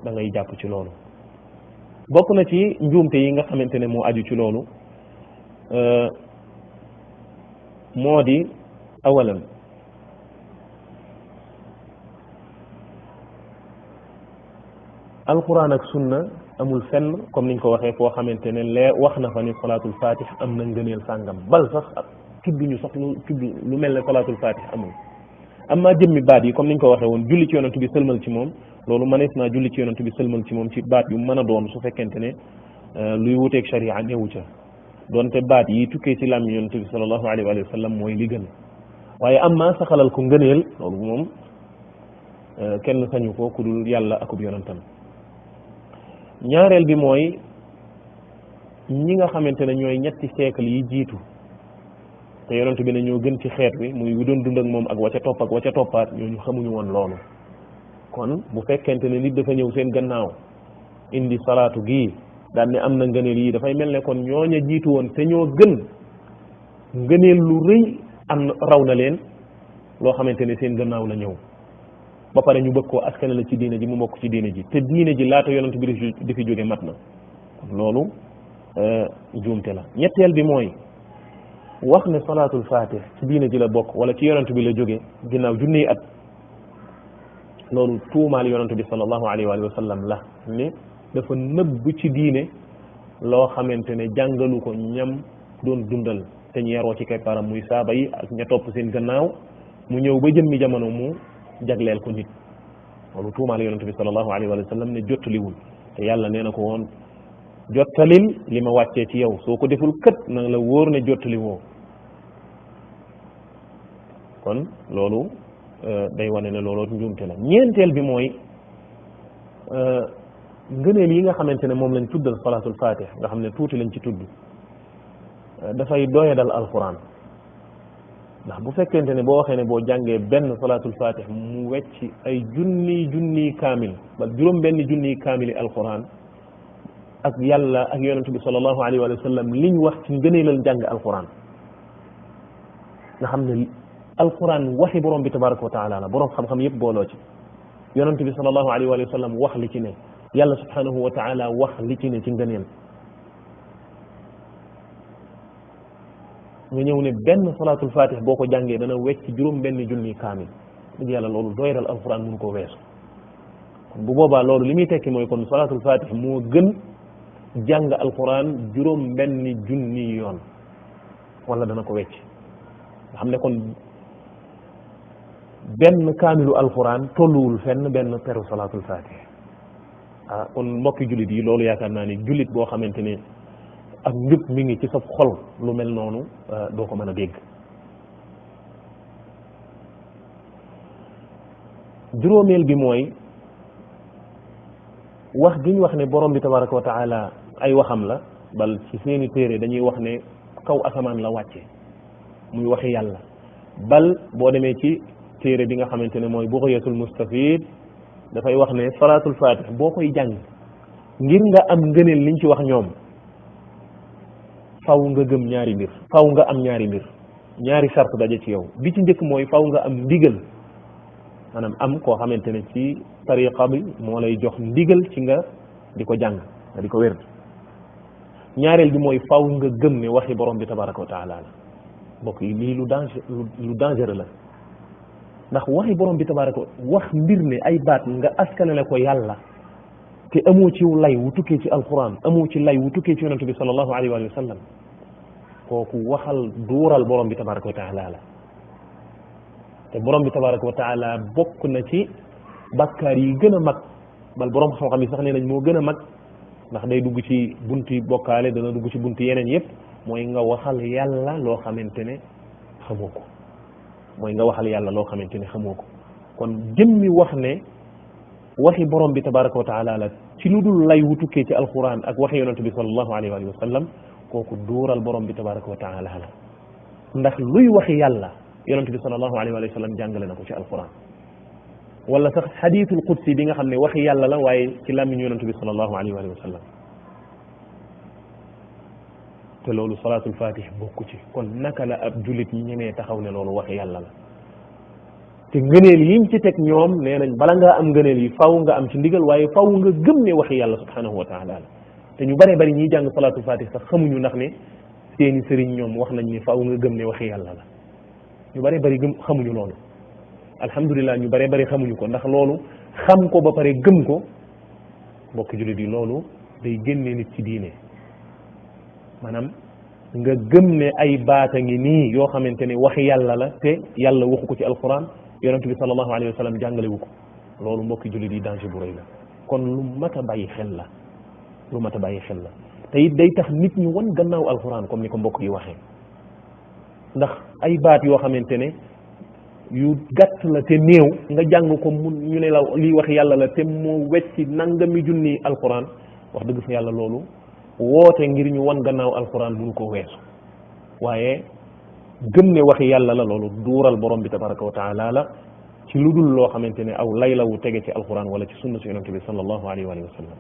[SPEAKER 3] da ngay jàpp ci loolu bokk na ci njuumte yi nga xamante ne moo aju ci loolu moo di awalan alquran ak sunna amul fenn comme niñ ko waxee foo xamante ne lee wax na fa ni salaatul fatih am na ngëneel sàngam bal sax tudd ñu sax lu mel ne salaatul fatih amul amma jëmmi baat yi comme niñ ko waxee woon julli ci yonent bi sëlmal ci moom loolu mënees naa julli ci yonent bi sëlmal ci moom ci baat yu mën a doon su fekkente ne luy wuteeg sharia newu ca doonte baat yi tukkee ci làmmiñ yonent bi sallallahu alayhi wa sallam mooy li gën waaye amma saxalal ko ngëneel loolu moom kenn sañu ko ku dul yàlla akub yonentam ñaareel bi mooy ñi nga xamante ne ñooy ñetti siècle yi jiitu te yonent bi ne ñoo gën ci xeet wi muy wi doon dund ak moom ak wa ca topp ak wa ca toppaat ñooñu xamuñu woon loolu kon bu fekkente ne nit dafa ñëw seen gannaaw indi salaatu gii daan ne am na ngëneel yi dafay mel ne kon ñooña jiitu woon te ñoo gën ngëneel lu rëy am raw na leen loo xamante ne seen gannaaw la ñëw ba pare ñu bëgg koo askane la ci diine ji mu bokk ci diine ji te diine ji laata yonent bi di fi jóge mat na loolu juumte la ñetteel bi mooy wax ne salaatul fatih ci diine ji la bokk wala ci yonent bi la jóge ginnaaw junniy at loolu tuumaal yonent bi sallallahu alayhi wa sallam la ne dafa nëbb ci diine loo xamante ne jàngalu ko ñam doon dundal te ñu yaroo ci keppaaram muy saaba yi ak ña topp seen gannaaw mu ñëw ba jëmmi jamono mu jagleel ko nit loolu tuumaal yonent bi sallallahu alayhi wa sallam ne jottaliwul te yàlla nee na ko woon jottalil li ma wàccee ci yow soo ko deful kët na la wóor ne jottali woo kon loolu day wane ne looloo njuumte la ñeenteel bi mooy ngëneel yi nga xamante ne moom lañ tuddal salaatul fatih nga xam ne tuuti lañ ci tudd dafay doyadal alquran ndax bu fekkente ne boo waxee ne boo jàngee benn salaatul fatih mu wecc ay junniy kaamil ba juróom benn junniy kaamili alquran ak yàlla ak yonent bi sallallahu alayhi wa sallam liñ wax ci ngëneelal jàng alquran nga xam ne alquran waxi borom bi tabaraka wa taala la borom xam-xam yëpp booloo ci yonent bi sallallahu alayhi wa sallam wax li ci ne yàlla subhanahu wa taala wax li ci ne ci ngëneel nga ñëw ne benn salaatul fatih boo ko jàngee dana wecc juróom benn junni kaamil dëgg yàlla loolu doyral alquran mun koo weesu bu boobaa loolu li muy tekki mooy kon salaatul fatih moo gën jàng alquran juróom benn junni yoon wala dana ko wecc nga xam ne kon benn kaamilu alquran tolluwul fenn benn peru salaatul fatiha kon mbokki jullit yi loolu yaakaar naa ni jullit boo xamante ne ak njub mi ngi ci sa xol lu mel noonu doo ko mën a dégg. juróomeel bi mooy wax gi ñu wax ne borom bi tabaraka wa taala ay waxam la bal ci seeni téere dañuy wax ne kaw asamaan la wàcce muy waxi yàlla bal boo demee ci téere bi nga xamante ne mooy bughyatul mustafid dafay wax ne salaatul fatih boo koy jàng ngir nga am ngëneel liñ ci wax ñoom faw nga gëm ñaari mbir faw nga am ñaari mbir ñaari sart daje ci yow bi ci njëkk mooy faw nga am ndigal maanaam am koo xamante ne ci tariqa bi moo lay jox ndigal ci nga di ko jàng nga di ko wér ñaareel bi mooy faw nga gëm ne waxi borom bi tabaraka wa taala la mbokk yi lii lu dangereux la ndax waxi borom bi tabaraka wax mbir ne ay baat nga askanale ko yàlla te amoo ci lay wu tukkee ci alquran amoo ci lay wu tukkee ci yonente bi sallallahu alayhi wa sallam kooku waxal duural borom bi tabaraka wa taala la te borom bi tabaraka wa taala bokk na ci bakkaar yi gën a mag bal borom xam-xam yi sax nee nañ moo gën a mag ndax day dugg ci bunti bokkaale dana dugg ci bunti yeneen yëpp mooy nga waxal yàlla loo xamante ne xamoo ko mooy nga waxal yàlla loo xamante ne xamoo ko kon jëmmi wax ne waxi borom bi tabaraka wa taala la ci lu dul lay wu tukkee ci alquran ak waxi yonente bi sallallahu alayhi wa sallam kooku duural borom bi tabaraka wa taala la ndax luy waxi yàlla yonente bi sallallahu alayhi wa sallam jàngale na ko ci alquran wala sax xadiisul qudsi bi nga xam ne waxi yàlla la waaye ci làmmiñu yonente bi sallallahu alayhi wa sallam te loolu salaatul fatih bokku ci kon naka la ab jullit ñi ñemee taxaw ne loolu waxi yàlla la te ngëneel yiñ ci teg ñoom nee nañ bala ngaa am ngëneel yi faw nga am ci ndigal waaye faw nga gëm ne waxi yàlla subhanahu wa taala la te ñu bëree bëri ñiy jàng salaatul fatih sax xamuñu ndax ne seeni sëriñ ñoom wax nañ ni faw nga gëm ne waxi yàlla la ñu bëree bëri gëm xamuñu loolu alhamdulilah ñu bëree bëri xamuñu ko ndax loolu xam ko ba pare gëm ko mbokk jullit yi loolu day génne nit ci diine maanaam nga gëm ne ay baata ngi nii yoo xamante ne waxi yàlla la te yàlla waxu ko ci alquran yonent bi sallallahu alayhi wa sallam jàngale wu ko loolu mbokki jullit yi danger bu rëy la kon lu mat a bàyyi xel la lu mat a bàyyi xel la te it day tax nit ñi wan gannaaw alquran comme ni ko mbokk yi waxee ndax ay baat yoo xamante ne yu gàtt la te néew nga jàng ko mun ñu ne la lii wax yàlla la te mu wecci nangami junni alquran wax dëgg fa yàlla loolu woote ngir ñu wan gannaaw alquran mënu ko weesu waaye gëm ne waxi yàlla la loolu duural borom bi tabaraka wa taala la ci lu dul loo xamante ne aw lay la wu tege ci alquran wala ci sunna si yonente bi sallallahu alayhi wa sallam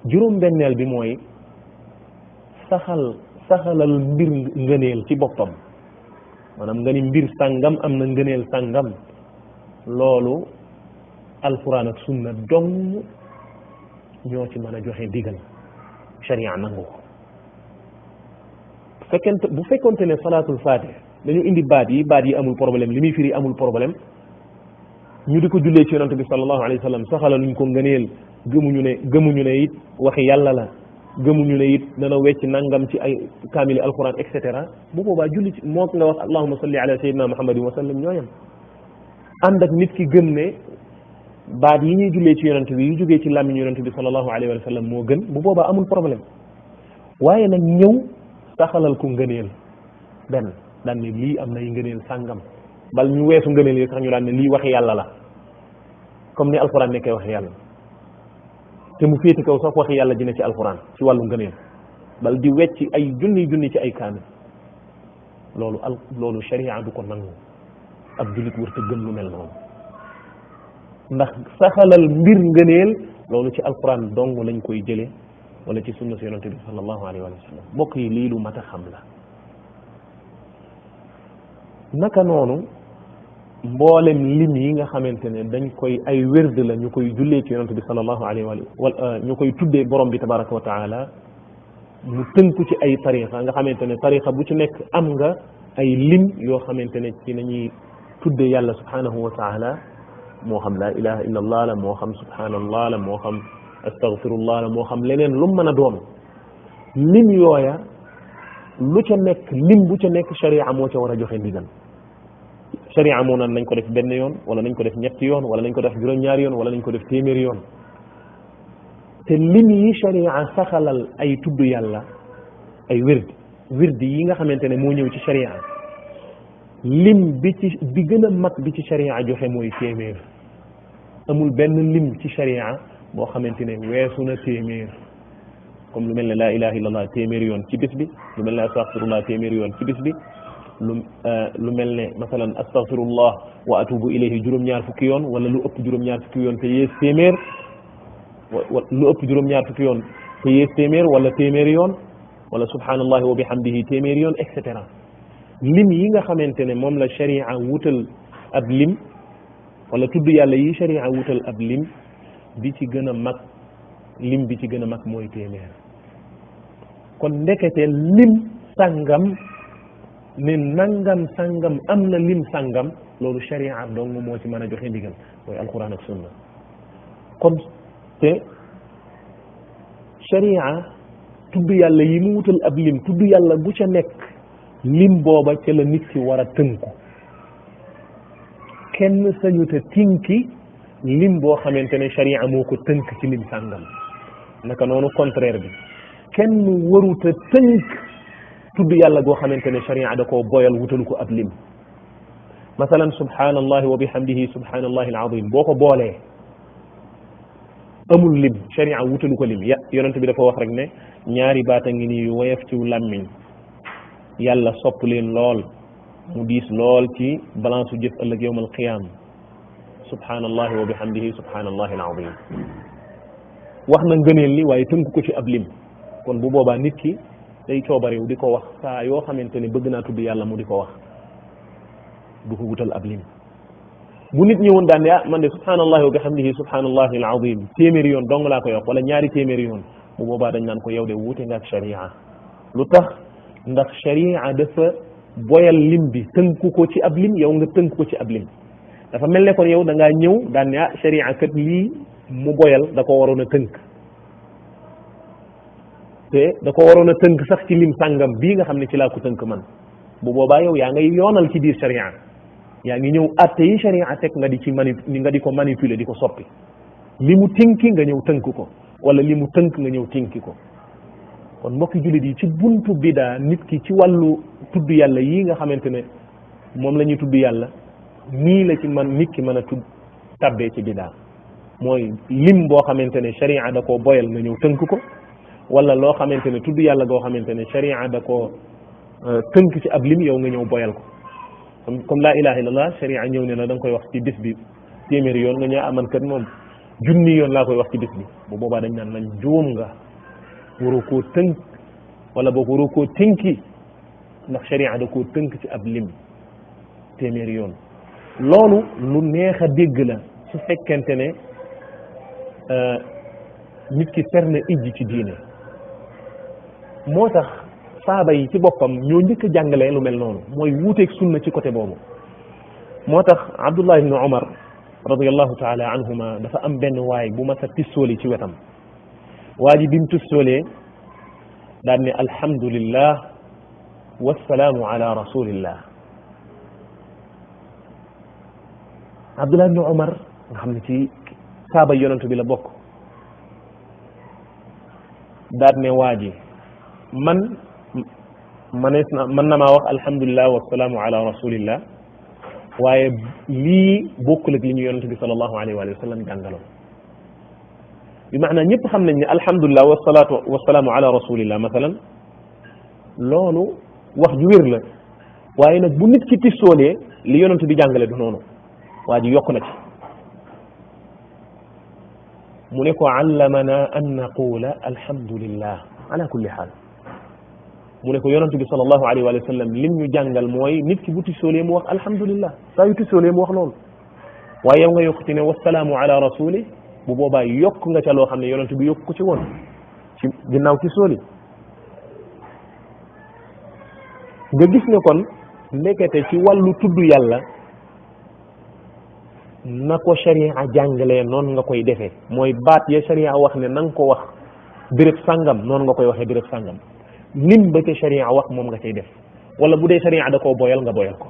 [SPEAKER 3] juróom benneel bi mooy saxalal mbir ngëneel ci boppam maanaam nga ni mbir sàngam am na ngëneel sàngam loolu alquran ak sunna dong ñoo ci mën a joxe digal sharia nangu ko bu fekkonte ne salaatul fatih dañu indi baat yi amul problème li muy firi amul problème ñu di ko jullee ci yonante bi sallallahu alayhi wa sallam saxalaluñ ko ngëneel gëmuñu ne it waxi yàlla la gëmuñu ne it dana wecc nangam ci ay kaamili alquran et cetera bu boobaa julli ci moo nga wax allahumma salli ala sayyidina muhammadin wa sallam ñooyam ànd ak nit ki gëm ne baat yi ñuy jullee ci yonante bi yu jógee ci làmmiñu yonante bi sallallahu alayhi wa sallam moo gën bu boobaa amul problème waaye nag ñëw saxalal ko ngëneel benn daan ne lii am nay ngëneel sàngam bal ñu weesu ngëneel yi sax ñu daan ne lii waxi yàlla la comme ni alquran nekkee waxi yàlla te mu féete kaw sax waxi yàlla dina ci alquran ci wàllu ngëneel bal di wecc ay junni ci ay kaamil loolu sharia du ko nangu ab jullit wër te gëm lu mel noonu ndax saxalal mbir ngëneel loolu ci alquran dong lañ koy jële wala ci sunna si yonente bi sallallahu alayhi wa sallam mbokk yi lii lu mat a xam la naka noonu mboolem lim yi nga xamante ne dañ koy ay wérd la ñu koy jullee ci yonente bi sallallahu alayhi wa ñu koy tuddee borom bi tabaraka wa taala mu tënku ci ay tariqa nga xamante ne tariqa bu ci nekk am nga ay lim yoo xamante ne ci nañuy tuddee yàlla subhanahu wa taala moo xam la ilaha illa allah la moo xam subhanallah la moo xam astaghfirullah la moo xam leneen lu mën a doon lim yooya lu ca nekk lim bu ca nekk sharia moo ca war a joxe ndigal sharia moo naan nañ ko def benn yoon wala nañ ko def ñetti yoon wala nañ ko def juróom-ñaari yoon wala nañ ko def téeméeri yoon te lim yi sharia saxalal ay tudd yàlla ay wird yi nga xamante ne moo ñëw ci sharia lim bi gën a mag bi ci sharia joxe mooy téeméer amul benn lim ci sharia boo xamante ne weesu na téeméer comme lu mel ne laa ilaha illallah téeméeri yoon ci bis bi lu mel ne astaghfirullah téeméeri yoon ci bis bi lu mel ne masalan astaghfirullah wa atubu ilayhi juróom-ñaar fukki yoon wala lu ëpp juróom-ñaar fukki yoon te yées téeméer lu ëpp juróom-ñaar fukki yoon te yées téeméer wala téeméeri yoon wala subhanallahi wa bihamdihi téeméeri yoon et cetera lim yi nga xamante ne moom la sharia wutal ab lim wala tudd yàlla yi sharia wutal ab lim bi ci gën a mag lim bi ci gën a mag mooy téeméer kon ndekete lim sàngam ne nangam sàngam am na lim sàngam loolu sharia dong moo ci mën a joxe ndigal mooy alquran ak sunna kon te sharia tudd yàlla yi mu wutal ab lim tudd yàlla bu ca nekk lim booba ca la nit ki war a tënku kenn sañu te tinki lim boo xamante ne sharia moo ko tënk ci lim sàngam naka noonu contraire bi kenn waruta tënk tudd yàlla goo xamante ne sharia da koo boyal wutalu ko ab lim masalan subhanallahi wa bihamdihi subhanallahi alazim boo ko boolee amul lim sharia wutalu ko lim yonent bi dafa wax rek ne ñaari baata ngi nii yu woyof ci làmmiñ yàlla sopp leen lool mu diis lool ci balance su jëf ëllëg yawm al qiyam subhanallahi wa bihamdihi subhanallahi alazim wax na ngëneel li waaye tënk ko ci ab lim kon bu boobaa nit ki day coobarew di ko wax saa yoo xamante ne bëgg naa tudd yàlla mu di ko wax du ko wutal ab lim bu nit ñëwoon daan ne ah man de subhanallahi wa bihamdihi subhanallahi alazim téeméeri yoon dong laa koy wax wala ñaari téeméeri yoon bu boobaa dañ naan ko yow de wuute nga ak sharia lu tax ndax sharia dafa boyal lim bi tënku ko ci ab lim yow nga tënk ko ci ab lim dafa mel ne kon yow da ngaa ñëw daan ne ah sharia kat lii mu boyal da ko waroon a tënk te da ko waroon a tënk sax ci lim sàngam bii nga xam ne ci laa ko tënk man bu boobaa yow yaa ngay yoonal ci biir sharia yaa ngi ñëw atte yi sharia teg nga di ci nga di ko manipuler di ko soppi li mu tinki nga ñëw tënk ko wala li mu tënk nga ñëw tinki ko kon mbokki jullit yi ci buntu bidaa nit ki ci wàllu tudd yàlla yii nga xamante ne moom la ñuy tudd yàlla nii la ci man nit ki mën a tudd tabbee ci bidaa mooy lim boo xamante ne sharia da koo boyal nga ñëw tënk ko wala loo xamante ne tudd yàlla goo xamante ne sharia da koo tënk ci ab lim yow nga ñëw boyal ko comme laa ilaha illallah sharia ñëw ne la da nga koy wax ci bis bi téeméeri yoon nga ñëw aman kat moom junni yoon laa koy wax ci bis bi bu boobaa dañ naan nañ juum nga waroo koo tënk wala boog waroo koo tënki ndax sharia da koo tënk ci ab lim téeméeri yoon loolu lu neex a dégg la su fekkente ne nit ki fer na ijji ci diine moo tax saaba yi ci boppam ñoo njëkk a jàngalee lu mel noonu mooy wuuteeg sunna ci côté boobu moo tax Abdullah ibn Umar radiyallahu taala anhuma dafa am benn waay bu mas a tissooli ci wetam waa ji bi mu tissoolee daan ne alhamdulillah wassalaamu ala rasulillah Abdullah ibn Umar nga xam ne ci saaba yonent bi la bokk daat ne waa ji mën na maa wax alhamdulillah wassalaamu ala rasulillah waaye lii bokkul ak li ñu yonent bi sallallahu alayhi wa sallam jàngaloon bi maanaa ñëpp xam nañ ne alhamdulillah wassalaamu ala rasulillah masalan loolu wax ju wér la waaye nag bu nit ki tissoolee li yonent bi jàngale du noonu waa ji yokk na ci mu ne ko allamana an naqula alhamdulillah ala kulli xaal mu ne ko yonent bi sallallahu alayhi wa sallam lim ñu jàngal mooy nit ki bu tissoolee mu wax alhamdulillah saa yu tissoolee mu wax loolu waaye yow nga yokk ci ne wasalaamu ala rasuli bu boobaa yokk nga ca loo xam ne yonent bi yokk ko ci woon ci ginnaaw tissooli nga gis ne kon ndekete ci wàllu tudd yàlla na ko sharia jàngalee noonu nga koy defee mooy baat ya sharia wax ne na nga ko wax béréb sàngam noonu nga koy waxee béréb sàngam lim ba ca sharia wax moom nga cay def wala bu dee sharia da koo boyal nga boyal ko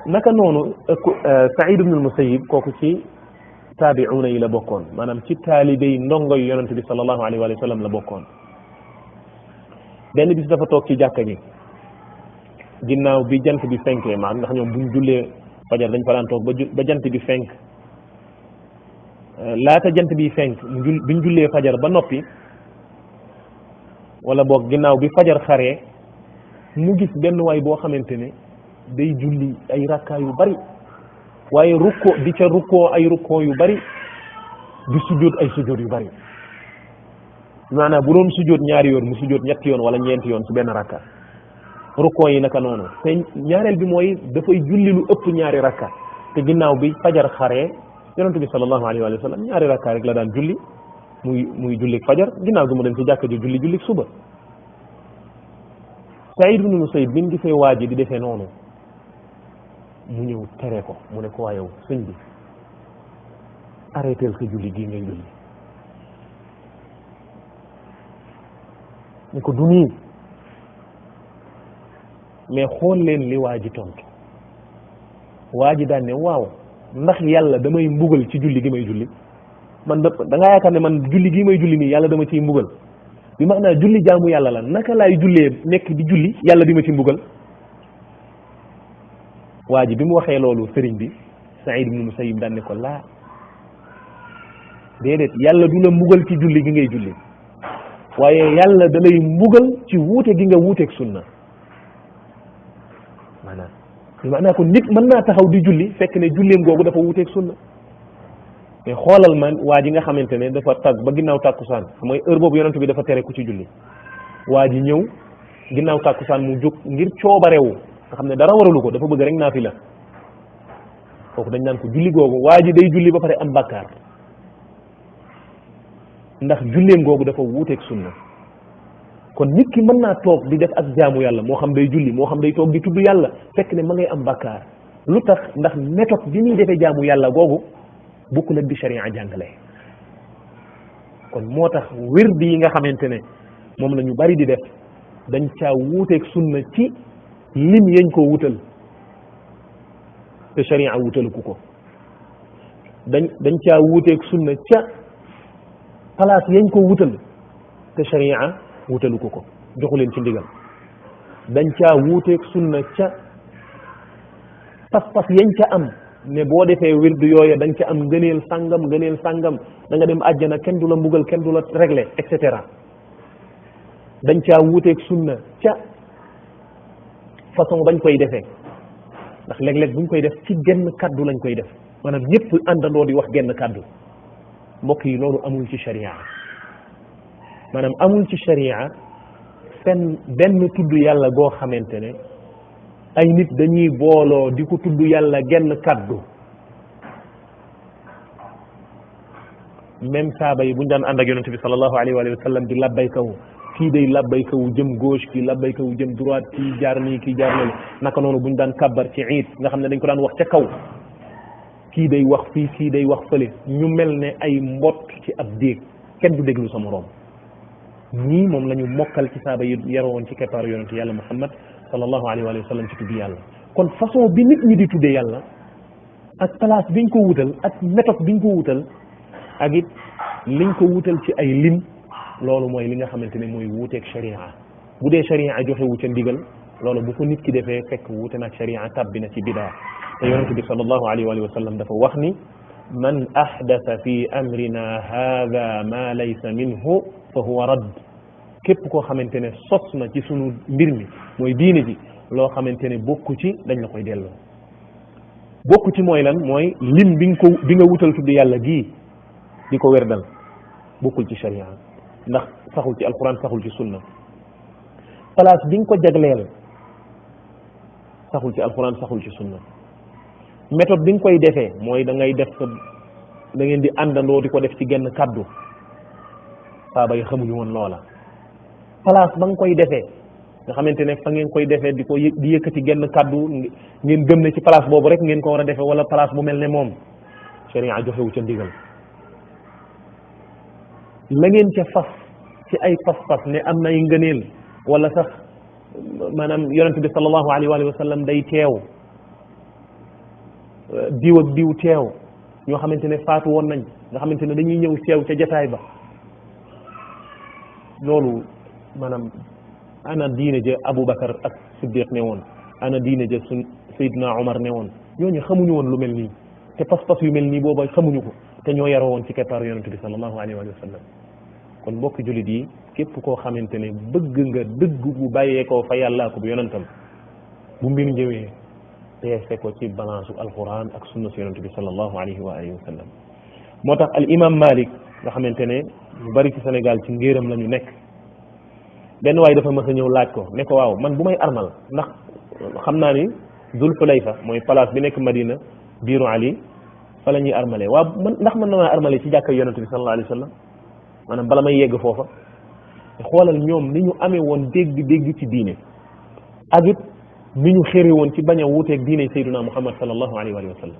[SPEAKER 3] naka noonu Saïd ibn al-Musayyib kooku ci taabi'uuna yi la bokkoon maanaam ci taalibey ndongo yu yonente bi sallallahu alayhi wa sallam la bokkoon benn bis dafa toog ci jàkka ji ginnaaw bi jant bi fenkee maam ndax ñoom buñ jullee fajar dañ fa daan toog ba jant bi fenk laata jant bi fenk biñ jullee fajar ba noppi wala boog ginnaaw bi fajar xaree mu gis benn waay boo xamante ne day julli ay rakkaa yu bari waaye rukkoo di ca rukkoo ay rukkoo yu bari di sujjóot ay sujjóot yu bari maanaam bu doon sujjóot ñaari yoon mu sujjóot ñetti yoon wala ñeenti yoon ci benn rakka rukkoo yi naka noonu te ñaareel bi mooy dafay julli lu ëpp ñaari rakka te ginnaaw bi fajar xaree yonent bi sallallahu alayhi wa sallam ñaari rakka rek la daan julli muy julli fajar ginnaaw gi mu dem ci jàkka ji julli suba Saïd ibn Musayyib bi mu gisee waa ji di defee noonu mu ñëw tere ko mu ne ko waa yow sëñ bi arrêtel sa julli gii ngay julli ne ko du nii mais xool leen li waa ji tontu waa ji daan ne waaw ndax yàlla damay mbugal ci julli gi may julli man da ngaa yaakaar ne man julli gi may julli nii yàlla dama ciy mbugal bi maanaam julli jaamu yàlla la naka laay jullee nekk di julli yàlla di ma ci mbugal waa ji bi mu waxee loolu sëriñ bi Saïd ibn Musayyib daan ne ko laa déedéet yàlla du la mbugal ci julli gi ngay julli waaye yàlla da lay mbugal ci wuute gi nga wuuteeg sunna maanaam ko nit mën naa taxaw di julli fekk ne julleem googu dafa wuuteeg sunna mais xoolal man waa ji nga xamante ne dafa tàgg ba ginnaaw tàkkusaan mooy heure boobu yonent bi dafa tere ku ci julli waa ji ñëw ginnaaw tàkkusaan mu jóg ngir coobarewu nga xam ne dara waralu ko dafa bëgg rek naafila kooku dañ naan ko julli googu waa ji day julli ba pare am bàkkaar ndax julleem googu dafa wuuteeg sunna kon nit ki mën naa toog di def ak jaamu yàlla moo xam day julli moo xam day toog di tudd yàlla fekk ne ma ngay am bàkkaar lu tax ndax méthode bi muy defee jaamu yàlla googu bokkul ak bi sharia jàngale kon moo tax wird yi nga xamante ne moom la ñu bari di def dañ caa wuuteeg sunna ci lim yañ ko wutal te sharia wutalu ko dañ caa wuuteeg sunna ca place yañ ko wutal te sharia wutalu ko joxu leen ci ndigal dañ caa wuuteeg sunna ca pas-pas yañ ca am ne boo defee wirdu yooya da nga ca am ngëneel sàngam da nga dem àjjana kenn du la mbugal kenn du la réglé et cetera dañ caa wuuteeg sunna ca façon bañ koy defee ndax léeg-léeg buñ koy def ci genn kaddu lañ koy def maanaam ñëpp àndandoo di wax genn kaddu mbokk yi loolu amul ci sharia maanaam amul ci sharia benn tudd yàlla goo xamante ne ay nit dañuy booloo di ko tudd yàlla genn kaddu même saaba yi buñ daan ànd ak yonente bi sallallahu alayhi wa sallam di labbaykawu kii day labbaykawu jëm gauche kii labbaykawu jëm droite kii jaar nii kii jaar nii naka noonu buñ daan kabbar ci iid nga xam ne dañ ko daan wax ca kaw kii day wax fii kii day wax fële ñu mel ne ay mbott ci ab déeg kenn du déglu sa moroom ñii moom la ñu mokkal ci saaba yi yaroon ci keppaaru yonente yàlla muhammad sallallahu alayhi wa sallam ci tudd yàlla kon façon bi nit ñi di tuddee yàlla ak place biñ ko wutal ak méthode biñ ko wutal ak it liñ ko wutal ci ay lim loolu mooy li nga xamante ne mooy wuuteeg sharia bu dee sharia joxe wu ca ndigal loolu bu ko nit ki defee fekk wuute nag sharia tàbbi na ci bidaa te yonente bi sallallahu alayhi wa sallam dafa wax ni man ahdatha fi amrina hada ma laysa minhu fa huwa radd képp koo xamante ne sos na ci sunu mbir mi mooy diine ji loo xamante ne bokku ci dañ la koy delloo bokku ci mooy lan mooy lim bi nga wutal tudd yàlla gii di ko werdal bokkul ci sharia ndax saxul ci alquran saxul ci sunna place bi nga ko jagleel saxul ci alquran saxul ci sunna méthode bi nga koy defee mooy da ngay def da ngeen di àndandoo di ko def ci genn kaddu saaba yi xamuñu woon loola place ba nga koy defee nga xamante ne fa ngeen koy defee di ko di yëkkati genn kaddu ngeen gëm ne ci place boobu rek ngeen ko war a defee wala place bu mel ne moom sharia joxewu ca ndigal la ngeen ca fas ci ay pas-pas ne am na ay ngëneel wala sax maanaam yonent bi sallallahu alayhi wa sallam day teew diw ak diw teew ñoo xamante ne faatu woon nañ nga xamante ne dañuy ñëw teew ca jataay ba loolu maanaam ana diine ja Aboubacar ak Siddiq ne woon ana diine ja sun Seydina Omar ne woon ñooñu xamuñu woon lu mel nii te pas-pas yu mel nii booba xamuñu ko te ñoo yaroo woon ci keppaaru yonent bi sallallahu alayhi wa sallam kon mbokki jullit yi képp koo xamante ne bëgg nga dëgg bu bàyyeekoo fa yàllaa ko bu yonentam bu mbir ñëwee peese ko ci balance alquran ak sunna si yonent bi sallallahu alayhi wa sallam moo tax al imam Malik nga xamante ne ñu bari ci Sénégal ci ngéeram la ñu nekk benn waay dafa mës a ñëw laaj ko ne ko waaw man bu may armal ndax xam naa ni Dul Xulayfa mooy place bi nekk Madina biiru Ali fa la ñuy armale waaw man ndax mën na maa armale ci jàkka yonent bi sallallahu alayhi wa sallam maanaam bala may yegg foofa xoolal ñoom ni ñu amee woon dégg ci diine ak it ni ñu xëre woon ci bañ a wuuteeg diine Sayyiduna Muhammad sallallahu alayhi wa sallam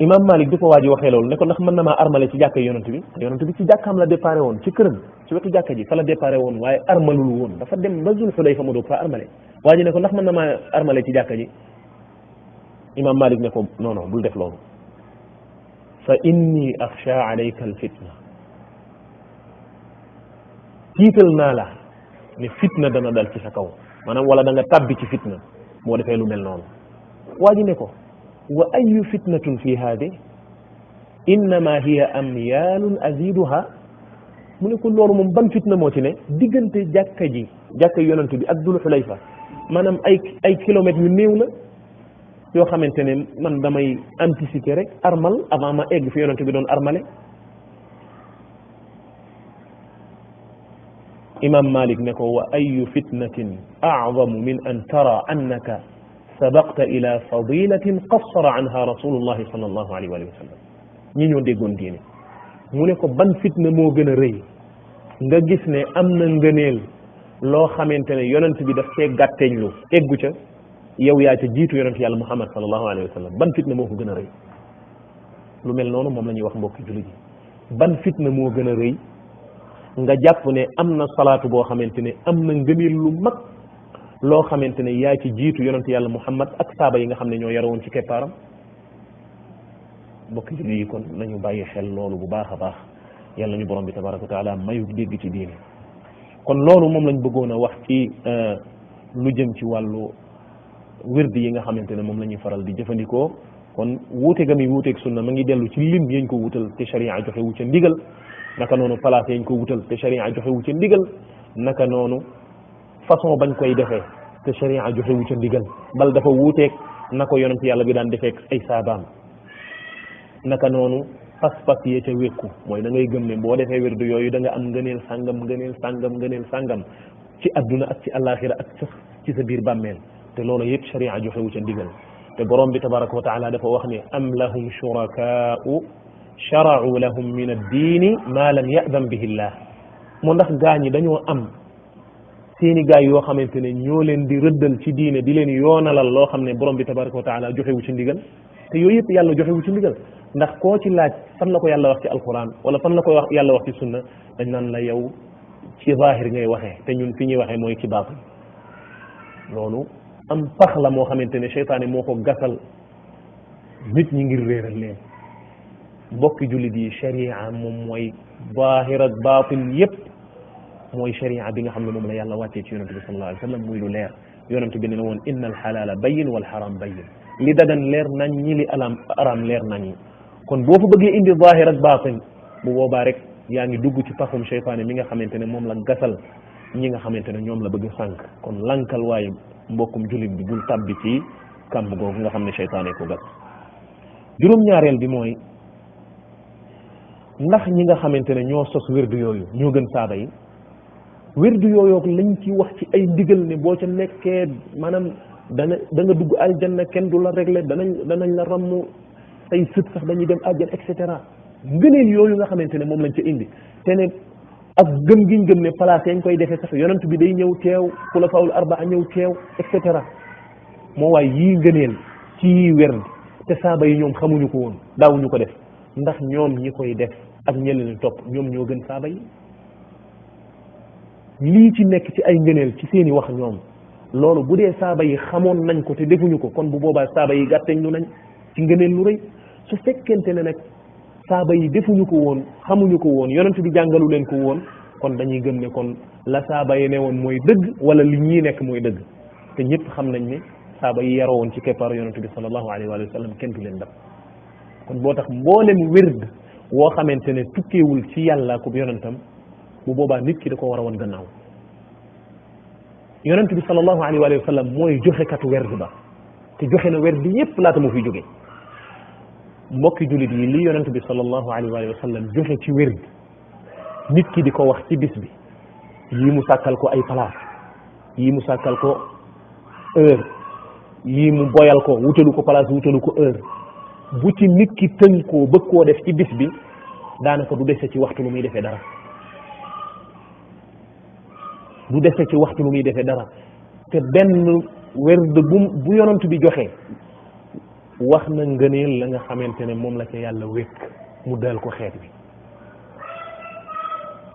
[SPEAKER 3] imam Malik di ko waa ji waxee loolu ne ko ndax mën na maa armale ci jàkka yonent bi ci jàkkaam la déparé woon ci këram ci wetu jàkka ji fa la déparé woon waaye armalul woon dafa dem ba Zul Xulayfa mu doog fa armale waa ji ne ko ndax mën na maa armale ci jàkka ji imam Malik ne ko non non bul def loolu fa inni axsha alayka al fitna tiital naa la ne fitna dana dal ci sa kaw maanaam wala da nga tabbi ci fitna moo defee lu mel noonu waa ji ne ko wa ayu fitnatun fi haadi innama hiya amyaalun aziduha mu ne ko loolu moom ban fitna moo ci ne diggante jàkka yonent bi ak Dul Xulayfa maanaam ay kilomètres yu néew la yoo xamante ne man damay anticiper rek armal avant ma egg fi yonent bi doon armale imam Malik ne ko wa ayu fitnatin a'zamu min an tara annaka sabaqta ila fadilatin qassara anha rasulullahi sallallahu alayhi wa sallam ñi ñoo déggoon diine mu ne ko ban fitna moo gën a rëy nga gis ne am na ngëneel loo xamante ne yonent bi daf cee gàtteñlu eggu ca yow yaa ca jiitu yonent yàlla Muhammad sallallahu alayhi wa sallam ban fitna moo ko gën a rëy lu mel noonu moom la ñuy wax mbokki jullit yi ban fitna moo gën a rëy nga jàpp ne am na salaatu boo xamante ne am na ngëneel lu mag loo xamante ne yaa ci jiitu yonent yàlla Muhammad ak saaba yi nga xam ne ñoo yaroon ci keppaaram mbokki jullit yi kon nañu bàyyi xel loolu bu baax a baax yàlla ñu borom bi tabaraka wa taala mayu dégg ci diine kon loolu moom lañ bëggoon a wax ci lu jëm ci wàllu wirdi yi nga xamante ne moom la ñuy faral di jëfandikoo kon wuute ga muy wuuteeg sunna ma ngi dellu ci lim yañ ko wutal te sharia joxe wu ca ndigal naka noonu place yañ ko wutal te sharia joxe wu ca ndigal naka noonu façon bañ koy defee te sharia joxe wu ca ndigal bal dafa wuuteeg na ko yonent yàlla bi daan defee ay saabaam naka noonu pas-pas yee ca wékku mooy da ngay gëm ne boo defee wirdu yooyu da nga am ngëneel sàngam ci adduna ak ci àllaaxira ak sax ci sa biir bàmmeel te loolu yëpp sharia joxe wu ca ndigal te borom bi tabaraka wa taala dafa wax ne am lahum shurakaa'u shara'u lahum min ad-diini ma lam ya'dan bihi llah moo ndax gaa ñi dañoo am seeni gaay yoo xamante ne ñoo leen di rëddal ci diine di leen yoonalal loo xam ne borom bi tabaraka wa taala joxe wu ci ndigal te yooyu yëpp yàlla joxe wu ci ndigal ndax koo ci laaj fan la ko yàlla wax ci alquran wala fan la ko wax yàlla wax ci sunna dañ naan la yow ci zahir ngay waxee te ñun fi ñuy waxee mooy ci baatin loolu am pax la moo xamante ne seytaane moo ko gasal nit ñi ngir réeral leen mbokki jullit yi sharia moom mooy zahir ak baatin yëpp mooy sharia bi nga xam ne moom la yàlla wàccee ci yonente bi sallallahu alayhi wa sallam muy lu leer yonente bi ne na woon inna al xalaala bayin wal xaram bayin li dagan leer nañ ñi li aram leer nañ ñi kon boo fa bëggee indi zahir ak baatin bu boobaa rek yaa ngi dugg ci paxum seytaane mi nga xamante ne moom la gasal ñi nga xamante ne ñoom la bëgg sànq kon lankal waaye mbokkum jullit bi bul tabbi ci kàmb googu nga xam ne seytaane ko gas juróom-ñaareel bi mooy ndax ñi nga xamante ne ñoo sos wérdu yooyu ñoo gën saaba yi wérdu yooyu lañ ci wax ci ay ndigal ne boo ca nekkee maanaam da nga dugg aljanna kenn du la réglé danañ la ramm say sët sax dañuy dem aljanna et cetera ngëneel yooyu nga xamante ne moom lañ ca indi te ne ak gëm giñ gëm ne place yañ koy defee sax yonent bi day ñëw teew xulafaul arbaa ñëw teew et cetera moo waay yii ngëneel ci yii werd te saaba yi ñoom xamuñu ko woon daawuñu ko def ndax ñoom ñi koy def ak ñeneen topp ñoom ñoo gën saaba yi lii ci nekk ci ay ngëneel ci seeni wax ñoom loolu bu dee saaba yi xamoon nañ ko te defuñu ko kon bu boobaa saaba yi gàtteñ lu nañ ci ngëneel lu rëy su fekkente ne nag saaba yi defuñu ko woon xamuñu ko woon yonent bi jàngalu leen ko woon kon dañuy gëm ne kon la saaba yi ne woon mooy dëgg wala li ñii nekk mooy dëgg te ñëpp xam nañ ne saaba yi yaroo woon ci keppaaru yonent bi sallallahu alayhi wa sallam kenn du leen dab kon boo tax mboolem wird woo xamante ne tukkeewul ci yàlla ko yonentam bu boobaa nit ki da ko war a woon gannaaw yonent bi sallallahu alayhi wa sallam mooy joxekatu werd ba te joxe na werd yépp laata mu fi jóge mbokki jullit yi li yonent bi sallallahu alayhi wa sallam joxe ci werd nit ki di ko wax ci bis bi yii mu sàkkal ko ay place yii mu sàkkal ko heure yii mu boyal ko wutalu ko place wutalu ko heure bu ci nit ki tënkoo bëgg koo def ci bis bi daanaka du dese ci waxtu lu muy defee dara du dese ci waxtu lu muy defee dara te benn werd bu yonent bi joxe wax na ngëneel la nga xamante ne moom la ca yàlla wékk mu dal ko xeet bi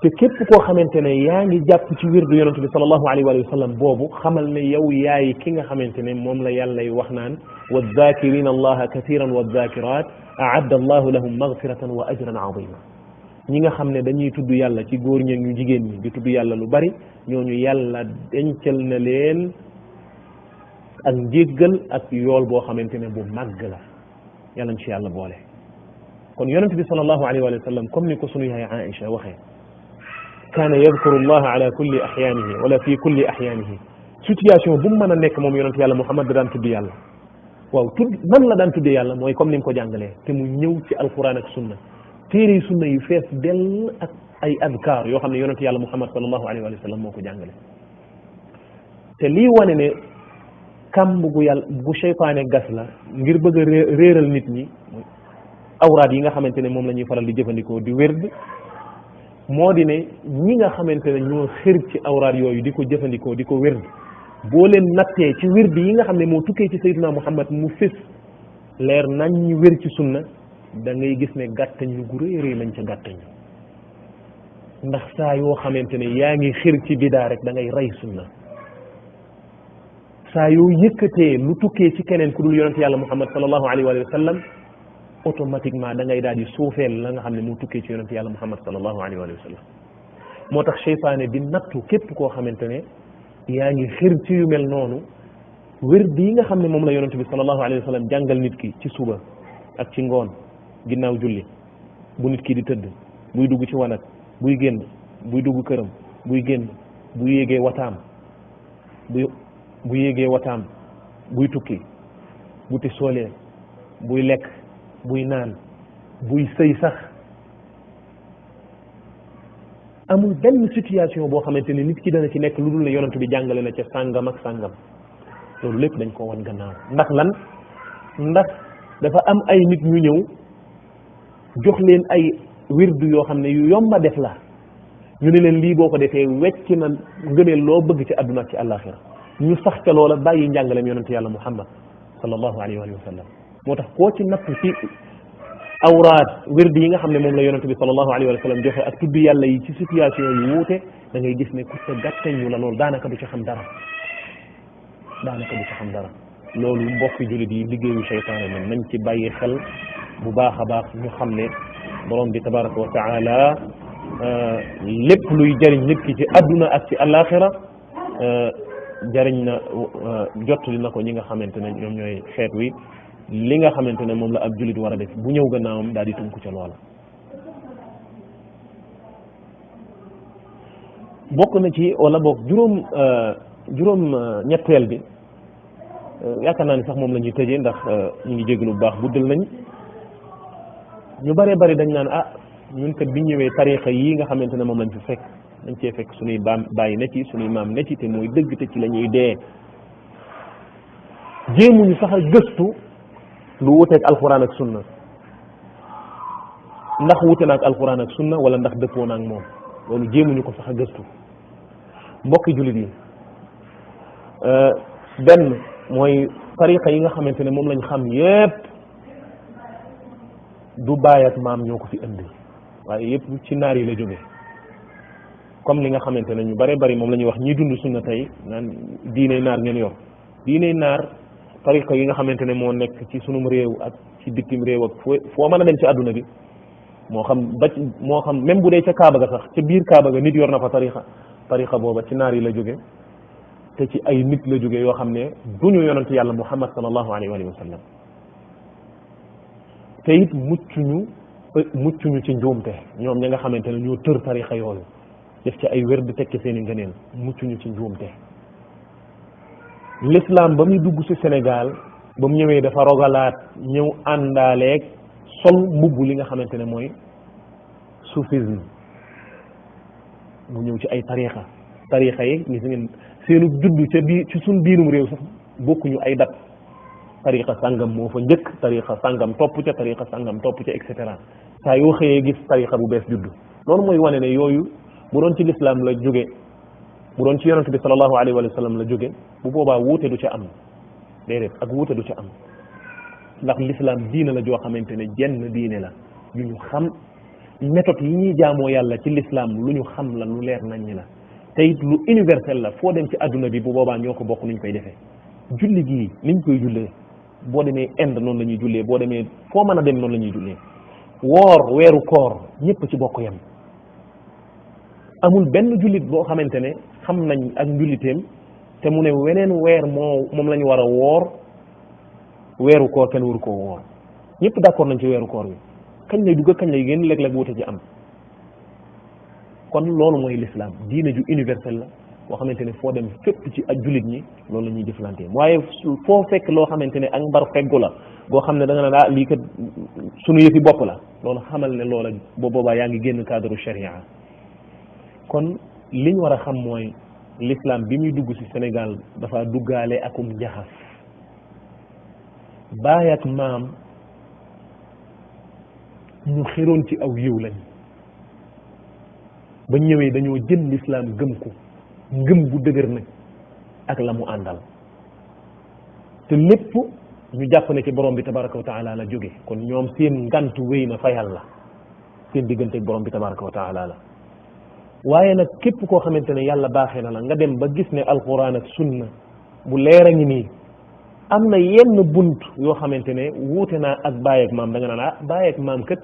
[SPEAKER 3] te képp koo xamante ne yaa ngi jàpp ci wirdu yonent bi sallallahu alayhi wa sallam boobu xamal ne yow yaay ki nga xamante ne moom la yàlla wax naan wadhakirina allaha kathiran wadhakirat aadda allahu lahum maghfiratan wa ajran azima ñi nga xam ne dañuy tudd yàlla ci góor ñeeg ñu jigéen ñi di tudd yàlla lu bari ñooñu yàlla dencal na leen ak njéggal ak yool boo xamante ne bu màgg la yàlla ñu ci yàlla boole kon yonent bi sallallahu alayhi wa sallam comme ni ko sunu yaay Aïcha waxee kaana yadkuru allaha ala kulli axyaanihi wala fi kulli axyaanihi situation bu mu mën a nekk moom yonent yàlla Muhammad da daan tudd yàlla waaw nan la daan tuddee yàlla mooy comme ni mu ko jàngalee te mu ñëw ci alquran ak sunna téere yi sunna yu fees dell ak ay adkaar yoo xam ne yonent yàlla Muhammad sallallahu alayhi wa sallam moo ko jàngale te lii wane ne kàmb gu yàlla bu seytaane gas la ngir bëgg a réeral nit ñi awraat yi nga xamante ne moom la ñuy faral di jëfandikoo di wérd moo di ne ñi nga xamante ne ñoo xër ci awraat yooyu di ko jëfandikoo di ko wérd boo leen nattee ci wérd yi nga xam ne moo tukkee ci sayyidina Muhammad mu fés leer nañ ñu wér ci sunna da ngay gis ne gàttañ lu gu rëy rëy lañ ca gàttañ ndax saa yoo xamante ne yaa ngi xër ci bidaa rek da ngay rey sunna saa yoo yëkkatee lu tukkee ci keneen ku dul yonent yàlla Muhammad sallallahu alayhi wa sallam automatiquement da ngay daal di suufeel la nga xam ne moo tukkee ci yonent yàlla Muhammad sallallahu alayhi wa sallam moo tax seytaane di nattu képp koo xamante ne yaa ngi xër ci yu mel noonu wérd yi nga xam ne moom la yonent bi sallallahu alayhi wa sallam jàngal nit ki ci suba ak ci ngoon ginnaaw julli bu nit ki di tëdd buy dugg ci wanag buy génn buy dugg këram buy génn bu yéegee wataam bu yéegee wataam buy tukki bu ti soolee buy lekk buy naan buy sëy sax amul benn situation boo xamante ne nit ki dana ci nekk lu dul ne yonent bi jàngale na ca sàngam ak sàngam loolu lépp dañ ko wan gannaaw ndax lan ndax dafa am ay nit ñu ñëw jox leen ay wirdu yoo xam ne yu yomba def la ñu ne leen lii boo ko defee wecc na ngëneel loo bëgg ci àdduna ak ci àllaaxira ñu sax ca loola bàyyi njàngaleem yonent yàlla Muhammad sallallahu alayhi wa sallam moo tax koo ci natt ci awraat wérdi yi nga xam ne moom la yonent bi sallallahu alayhi wa sallam joxe ak tudd yàlla yi ci situation yu wuute da ngay gis ne ku ca gàttañu la loolu daanaka du ci xam dara loolu mbokki jullit yi liggéeyu seytaane la nañ ci bàyyi xel bu baax a baax ñu xam ne borom bi tabaraka wa taala lépp luy jëriñ nit ki ci adduna ak ci alaxira jëriñ na jottali na ko ñi nga xamante ne ñoom ñooy xeet wi li nga xamante ne moom la ab jullit war a def bu ñëw gannaawam daal di tënku ca loola bokk na ci wala boog juróom ñetteel bi yaakaar naa ni sax moom la ñuy tëjee ndax ñu ngi jégalu bu baax guddal nañ ñu bëree bëri dañ naan ñun kat bi ñëwee tarixa yi nga xamante ne moom lañ fi fekk dañ cee fekk suñuy bàyyi ne ci suñuy maam ne ci te mooy dëgg te ci la ñuy dee jéemuñu sax a gëstu lu wuteeg alquran ak sunna ndax wute na ak alquran ak sunna wala ndax dëppoo na ak moom loolu jéemuñu ko sax a gëstu mbokki jullit yi benn mooy tariqa yi nga xamante ne moom lañ xam yépp du baay ak maam ñoo ko fi indi waaye yëpp ci naar yi la jóge comme li nga xamante ne ñu bare bari moom la ñuy wax ñiy dund sunna tey naan diiney naar ngeen yor diiney naar tariqa yi nga xamante ne moo nekk ci sunum réew ak ci bitim réew ak foo mën a dem ci àdduna bi moo xam même bu dee ca Kaaba ga sax ca biir Kaaba ga nit yor na fa tariqa booba ci naar yi la jóge te ci ay nit la jóge yoo xam ne duñu yonent yàlla Muhammad sallallahu alayhi wa sallam te it muccuñu ci njuumte ñoom ña nga xamante ne ñoo tër tariqa yooyu def ci ay wér di tekki seen i ngëneel muccuñu ci njuumte l'islam ba muy dugg ci Sénégal ba mu ñëwee dafa rogalaat ñëw àndaaleeg sol mbubb li nga xamante ne mooy soufisme mu ñëw ci ay tariqa yi gis ngeen seenu judd ca biir ci suñ biirum réew sax bokkuñu ay dat tariqa sàngam moo fa njëkk tariqa sàngam topp ca tariqa sàngam topp ca et cetera saa yoo xëyee gis tariqa bu bees judd loolu mooy wane ne yooyu bu doon ci lislaam la jóge bu doon ci yonent bi sallallahu alayhi wa sallam la jóge bu boobaa wuute du ca am déedéet ak wuute du ca am ndax lislaam diine la joo xamante ne jenn diine la yu ñu xam méthode yi ñuy jaamoo yàlla ci lislaam lu ñu xam la lu leer nañ la te it lu universel la foo dem ci adduna bi bu boobaa ñoo ko bokk nuñ koy defee julli gii niñ koy jullee boo demee Inde noonu la ñuy jullee boo demee foo mën a dem noonu la ñuy jullee woor weeru koor ñëpp ci bokk yem amul benn jullit boo xamante ne xam nañ ak njuliteem te mu ne weneen weer moom la ñu war a woor weeru koor kenn waru koo woor ñëpp d'accord nañ ci weeru koor bi kañ lay dugg kañ lay génn léeg-léeg wuute ci am kon loolu mooy l'islam diine ju universel la boo xamante ne foo dem fépp ci ak jullit ñi loolu la ñuy jëflante waaye foo fekk loo xamante ne ak mbar feggu la boo xam ne da nga naan lii kat sunu yëfi bopp la loolu xamal ne loola boobaa yaa ngi génn cadre sharia kon liñ war a xam mooy l'islam bi muy dugg ci Sénégal dafa duggaale akum njaxas baay ak maam ñu xiroon ci aw yiw lañ ba ñëwee dañoo jël l'islam gëm ko ngëm bu dëgër nag ak la mu àndal te lépp ñu jàpp ne ci borom bi tabaraka wa taala la jóge kon ñoom seen ngant wéy na fa yàlla seen diggante ak borom bi tabaraka wa taala la waaye nag képp koo xamante ne yàlla baaxee na la nga dem ba gis ne alquran ak sunna bu leer a ngi nii am na yenn bunt yoo xamante ne wuute naa ak baay ak maam da nga naan baay ak maam kat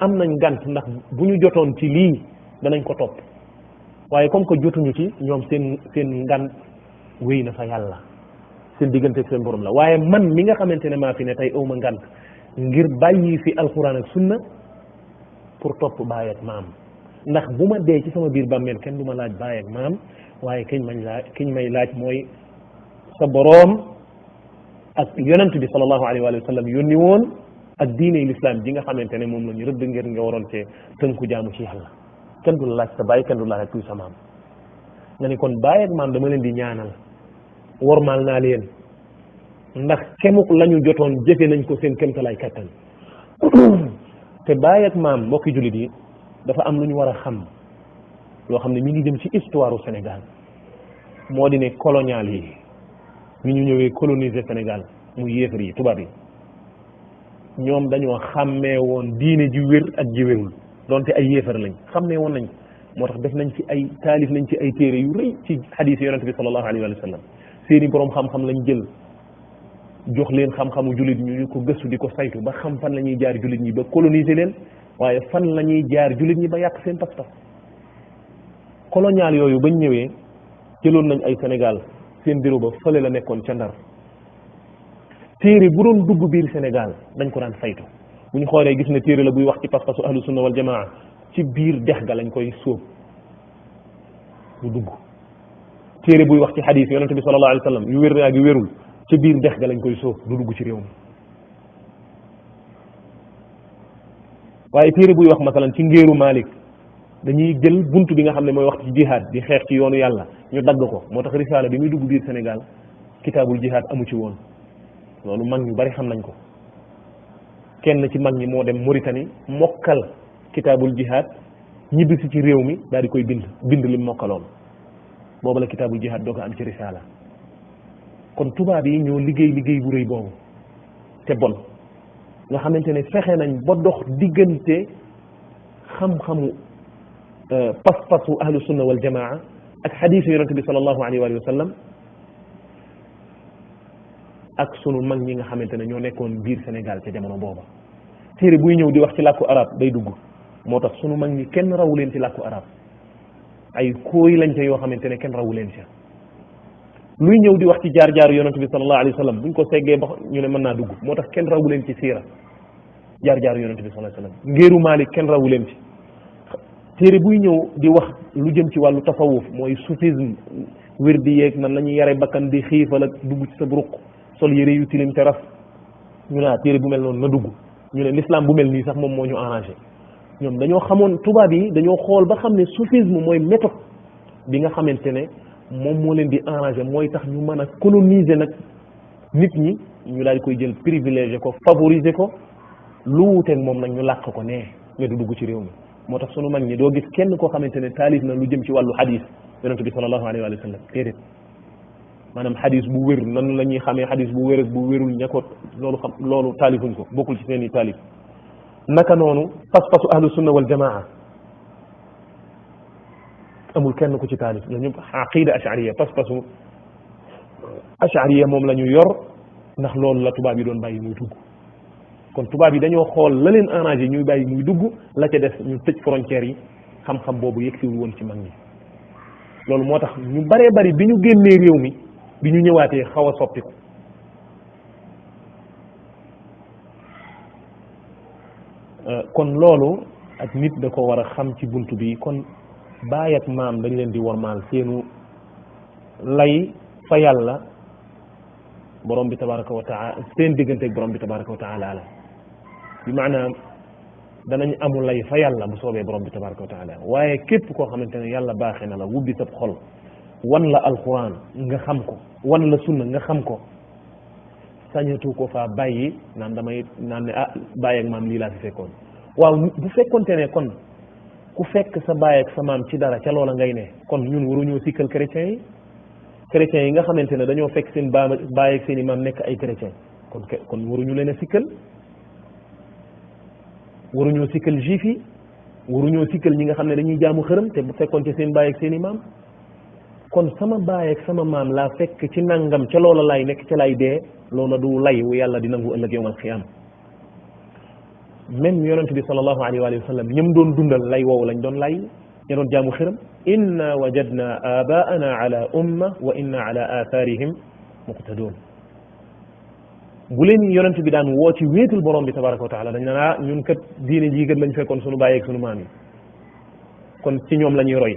[SPEAKER 3] am nañ ngant ndax bu ñu jotoon ci lii danañ ko topp waaye comme que jotuñu ci ñoom seen ngant wéy na fa yàlla seen diggante ak seen borom la waaye man mi nga xamante ne maa fi ne tey awma ngant ngir bàyyi fi alquran ak sunna pour topp baay ak maam ndax bu ma dee ci sama biir bàmmeel kenn du ma laaj baay ak maam waaye kiñ may laaj mooy sa boroom ak yonent bi sallallahu alayhi wa sallam yónni woon ak diine l'islam ji nga xamante ne moom la ñu rëdd ngir nga waroon cee tënku jaamu ci yàlla kenn du la laaj sa baay kenn du la laaj kuy sa maam nga ni kon baay ak maam dama leen di ñaanal wormaal naa leen ndax kemuk la ñu jotoon jëfe nañ ko seen kéemtalaay kattan te baay ak maam mbokki jullit yi dafa am lu ñu war a xam loo xam ne mi ngi jëm ci histoire u Sénégal moo di ne colonial yi ñu ñëwee coloniser Sénégal muy yéefar yi tubaab yi ñoom dañoo xàmmee woon diine ji wér ak ji wérul donte ay yéefar lañ xàmmee woon nañ moo tax def nañ ci ay taalif nañ ci ay téere yu rëy ci xadiis yonente bi sallallahu alayhi wa sallam seeni boroom xam-xam lañ jël jox leen xam-xamu jullit ñu ko gëstu di ko saytu ba xam fan la ñuy jaar jullit ñi ba coloniser leen waaye fan la ñuy jaar jullit ñi ba yàq seen pas-pas colonial yooyu bañ ñëwee jëloon nañ ay Sénégal seen bureau ba fële la nekkoon ca Ndar téere bu doon dugg biir Sénégal dañ ko daan saytu bu ñu xoolee gis ne téere la buy wax ci pas-pasu ahlu sunna wal jamaa ci biir dex ga lañ koy sóob du dugg téere buy wax ci xadiis yonente bi sallallahu alayhi wa sallam yu wér naa gi wérul ci biir dex ga lañ koy sóob du dugg ci réew mi waaye téere buy wax masalan ci ngéeru Malik dañuy jël buntu bi nga xam ne mooy wax ci jihaad di xeex ci yoonu yàlla ñu dagg ko moo tax risaala bi muy dugg biir Sénégal kitaabul jihaad amu ci woon loolu mag ñu bari xam nañ ko kenn ci mag ñi moo dem Mauritanie mokkal kitaabul jihaad ñibbisi ci réew mi daal di koy bind lim mokkaloon boobu la kitaabul jihaad doo ko am ci risaala kon tubaab yi ñoo liggéey bu rëy boobu te bon nga xamante ne fexe nañ ba dox diggante xam-xamu pas-pasu ahlu sunna wal jamaa ak xadiisu yonente bi sallallahu alayhi wa sallam ak sunu mag ñi nga xamante ne ñoo nekkoon biir Sénégal ca jamono booba téere buy ñëw di wax ci làkku arab day dugg moo tax sunu mag ñi kenn rawu leen ci làkku arab ay kóoy lañ ca yoo xamante ne kenn rawu leen ca luy ñëw di wax ci jaar-jaaru yonente bi sallallahu alayhi wa sallam buñ ko seggee ba ñu ne mën naa dugg moo tax kenn rawu leen ci siira jaar-jaaru yonente bi sallallahu alayhi wa sallam ngéeru Maalik kenn rawu leen ci téere buy ñëw di wax lu jëm ci wàllu tasawuf mooy soufisme wér di yeeg nan la ñuy yare bakkan di xiifal ak dugg ci sa ruq sol yére yu tilim te raf ñu ne téere bu mel noonu na dugg ñu ne l'islam bu mel nii sax moom moo ñu arrangé ñoom dañoo xamoon tubaab yi dañoo xool ba xam ne soufisme mooy méthode bi nga xamante ne moom moo leen di arrangé mooy tax ñu mën a coloniser nag nit ñi ñu daal di koy jël privilégié ko favoriser ko lu wuuteeg moom nag ñu làq ko nee mais du dugg ci réew mi moo tax sunu mag ñi doo gis kenn koo xamante ne taalif na lu jëm ci wàllu xadis yonente bi sallallahu alayhi wa sallam déedéet maanaam xadis bu wér nan la ñuy xamee xadis bu wér ak bu wérul ña ko loolu taalifuñ ko bokkul ci seen i taalif naka noonu pas-pasu ahlu sunna wal jamaa amul kenn ku ci taalif ñoom ñëpp aqida ashariya pas-pasu ashariya moom la ñu yor ndax loolu la tubaab yi doon bàyyi muy dugg kon tubaab yi dañoo xool la leen arrangé ñuy bàyyi muy dugg la ca des ñu tëj frontières yi xam-xam boobu yegsiwul woon ci mag ñi loolu moo tax ñu baree bari bi ñu génnee réew mi bi ñu ñëwaatee xaw a soppi ko kon loolu ak nit da ko war a xam ci bunt bi kon baay ak maam dañ leen di wormaal seenu lay fa yàlla borom bi tabaraka wa taala seen diggante ak borom bi tabaraka wa taala la bi maanaam danañ amul lay fa yàlla bu soobee borom bi tabaraka wa taala waaye képp koo xamante ne yàlla baaxee na la wubbi sab xol wan la alquran nga xam ko wan la sunna nga xam ko sañatu ko faa bàyyi naan damay naan ne bàyyi ak maam lii laa fi fekkoon waaw bu fekkonte ne kon ku fekk sa bàyyi ak sa maam ci dara ca loola ngay ne kon ñun waruñoo sikkal chrétiens yi nga xamante ne dañoo fekk seen bàyyi ak seen i maam nekk ay chrétien kon waruñu leen a sikkal waruñoo sikkal juif yi waruñoo sikkal ñi nga xam ne dañuy jaamu xërëm te bu fekkoon ci seen bàyyi ak seen i maam kon sama baay ak sama maam laa fekk ci nangam ca loola lay nekk ca lay dee loola du lay wu yàlla di nangu ëllëg yawmal xiyaam même yonent bi sallallahu alayhi wa sallam ñëm doon dundal lay woowu lañ doon lay ña doon jaamu xërëm inna wajadna abaana ala umma wa inna ala atharihim muqtadun bu leen yonent bi daan woo ci wéetul borom bi tabaraka wa taala dañ naan ñun kat diine jii kat lañ fekkoon sunu baay ak sunu maam yi kon ci ñoom la ñuy roy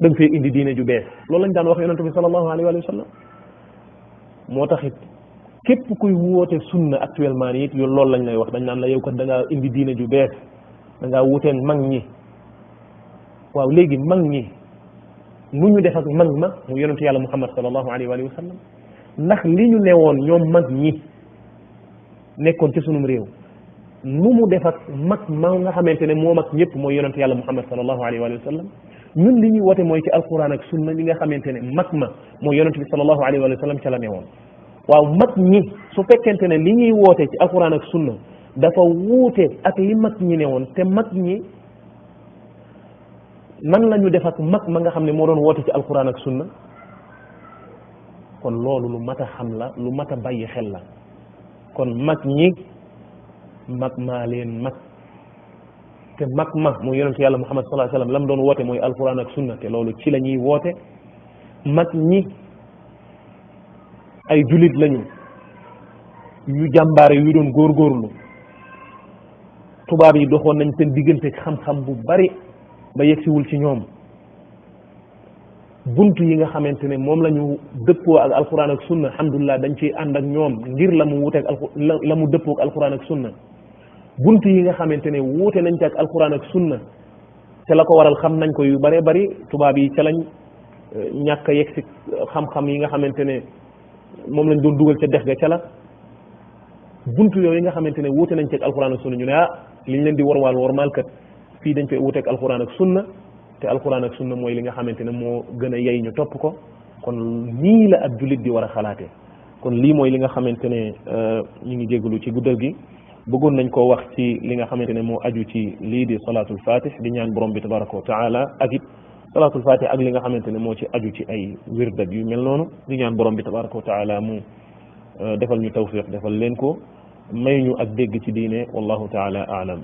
[SPEAKER 3] da nga fee indi diine ju bees loolu lañ daan wax yonente bi sallallahu alayhi wa sallam moo tax it képp kuy woote sunna actuellement nii it loolu lañ lay wax dañ naan la yow kat da ngaa indi diine ju bees da ngaa wuuteen mag ñi waaw léegi mag ñi nu ñu def ak mag ma mu yonente yàlla muhammad sallallahu alayhi wa sallam ndax li ñu newoon ñoom mag ñi nekkoon ci sunum réew nu mu def ak mag ma nga xamante ne moo mag ñëpp mooy yonente yàlla muhammad sallallahu alayhi wa sallam ñun li ñuy woote mooy ci alquran ak sunna li nga xamante ne mag ma mooy yonente bi sallallahu alayhi wa sallam ca la newoon waaw mag ñi su fekkente ne li ñuy woote ci alquran ak sunna dafa wuute ak li mag ñi newoon te mag ñi nan la ñu def ak mag ma nga xam ne moo doon woote ci alquran ak sunna kon loolu lu mat a xam la lu mat a bàyyi xel la kon mag ñi mag maa leen mag te mag ma mooy yonente yàlla muhammad sallallahu alayhi wa sallam lam doon woote mooy alquran ak sunna te loolu ci la ñuy woote mag ñi ay julit lañu yu jàmbaare yu doon góorgóorlu tubaab yi doxoon nañ seen diggante xam-xam bu bari ba yegsiwul ci ñoom bunt yi nga xamante ne moom la ñu dëppoo ak alquran ak sunna alhamdulilah dañ ciy ànd ak ñoom ngir la mu wuuteeg la mu dëppoo ak alquran ak sunna bunt yi nga xamante ne wuute nañ ci ak alquran ak sunna te la ko waral xam nañ ko yu bëree bëri tubaab yi ca lañ ñàkk a yegg si xam-xam yi nga xamante ne moom lañ doon dugal ca dex ga ca la bunt yooyu nga xamante ne wuute nañ ci ak alquran ak sunna ñu ne liñ leen di wormaal kat fii dañ koy wuute ak alquran ak sunna te alquran ak sunna mooy li nga xamante ne moo gën a yey ñu topp ko kon nii la ab jullit di war a xalaatee kon lii mooy li nga xamante ne ñu ngi jégalu ci guddal gi bëggoon nañ koo wax ci li nga xamante ne moo aju ci lii di salaatul fatih di ñaan borom bi tabaraka wa taala ak it salaatul fatih ak li nga xamante ne moo ci aju ci ay wirdat yu mel noonu di ñaan borom bi tabaraka wa taala mu defal ñu tawfiq defal leen ko may ñu ak dégg ci diine wallahu taala aalam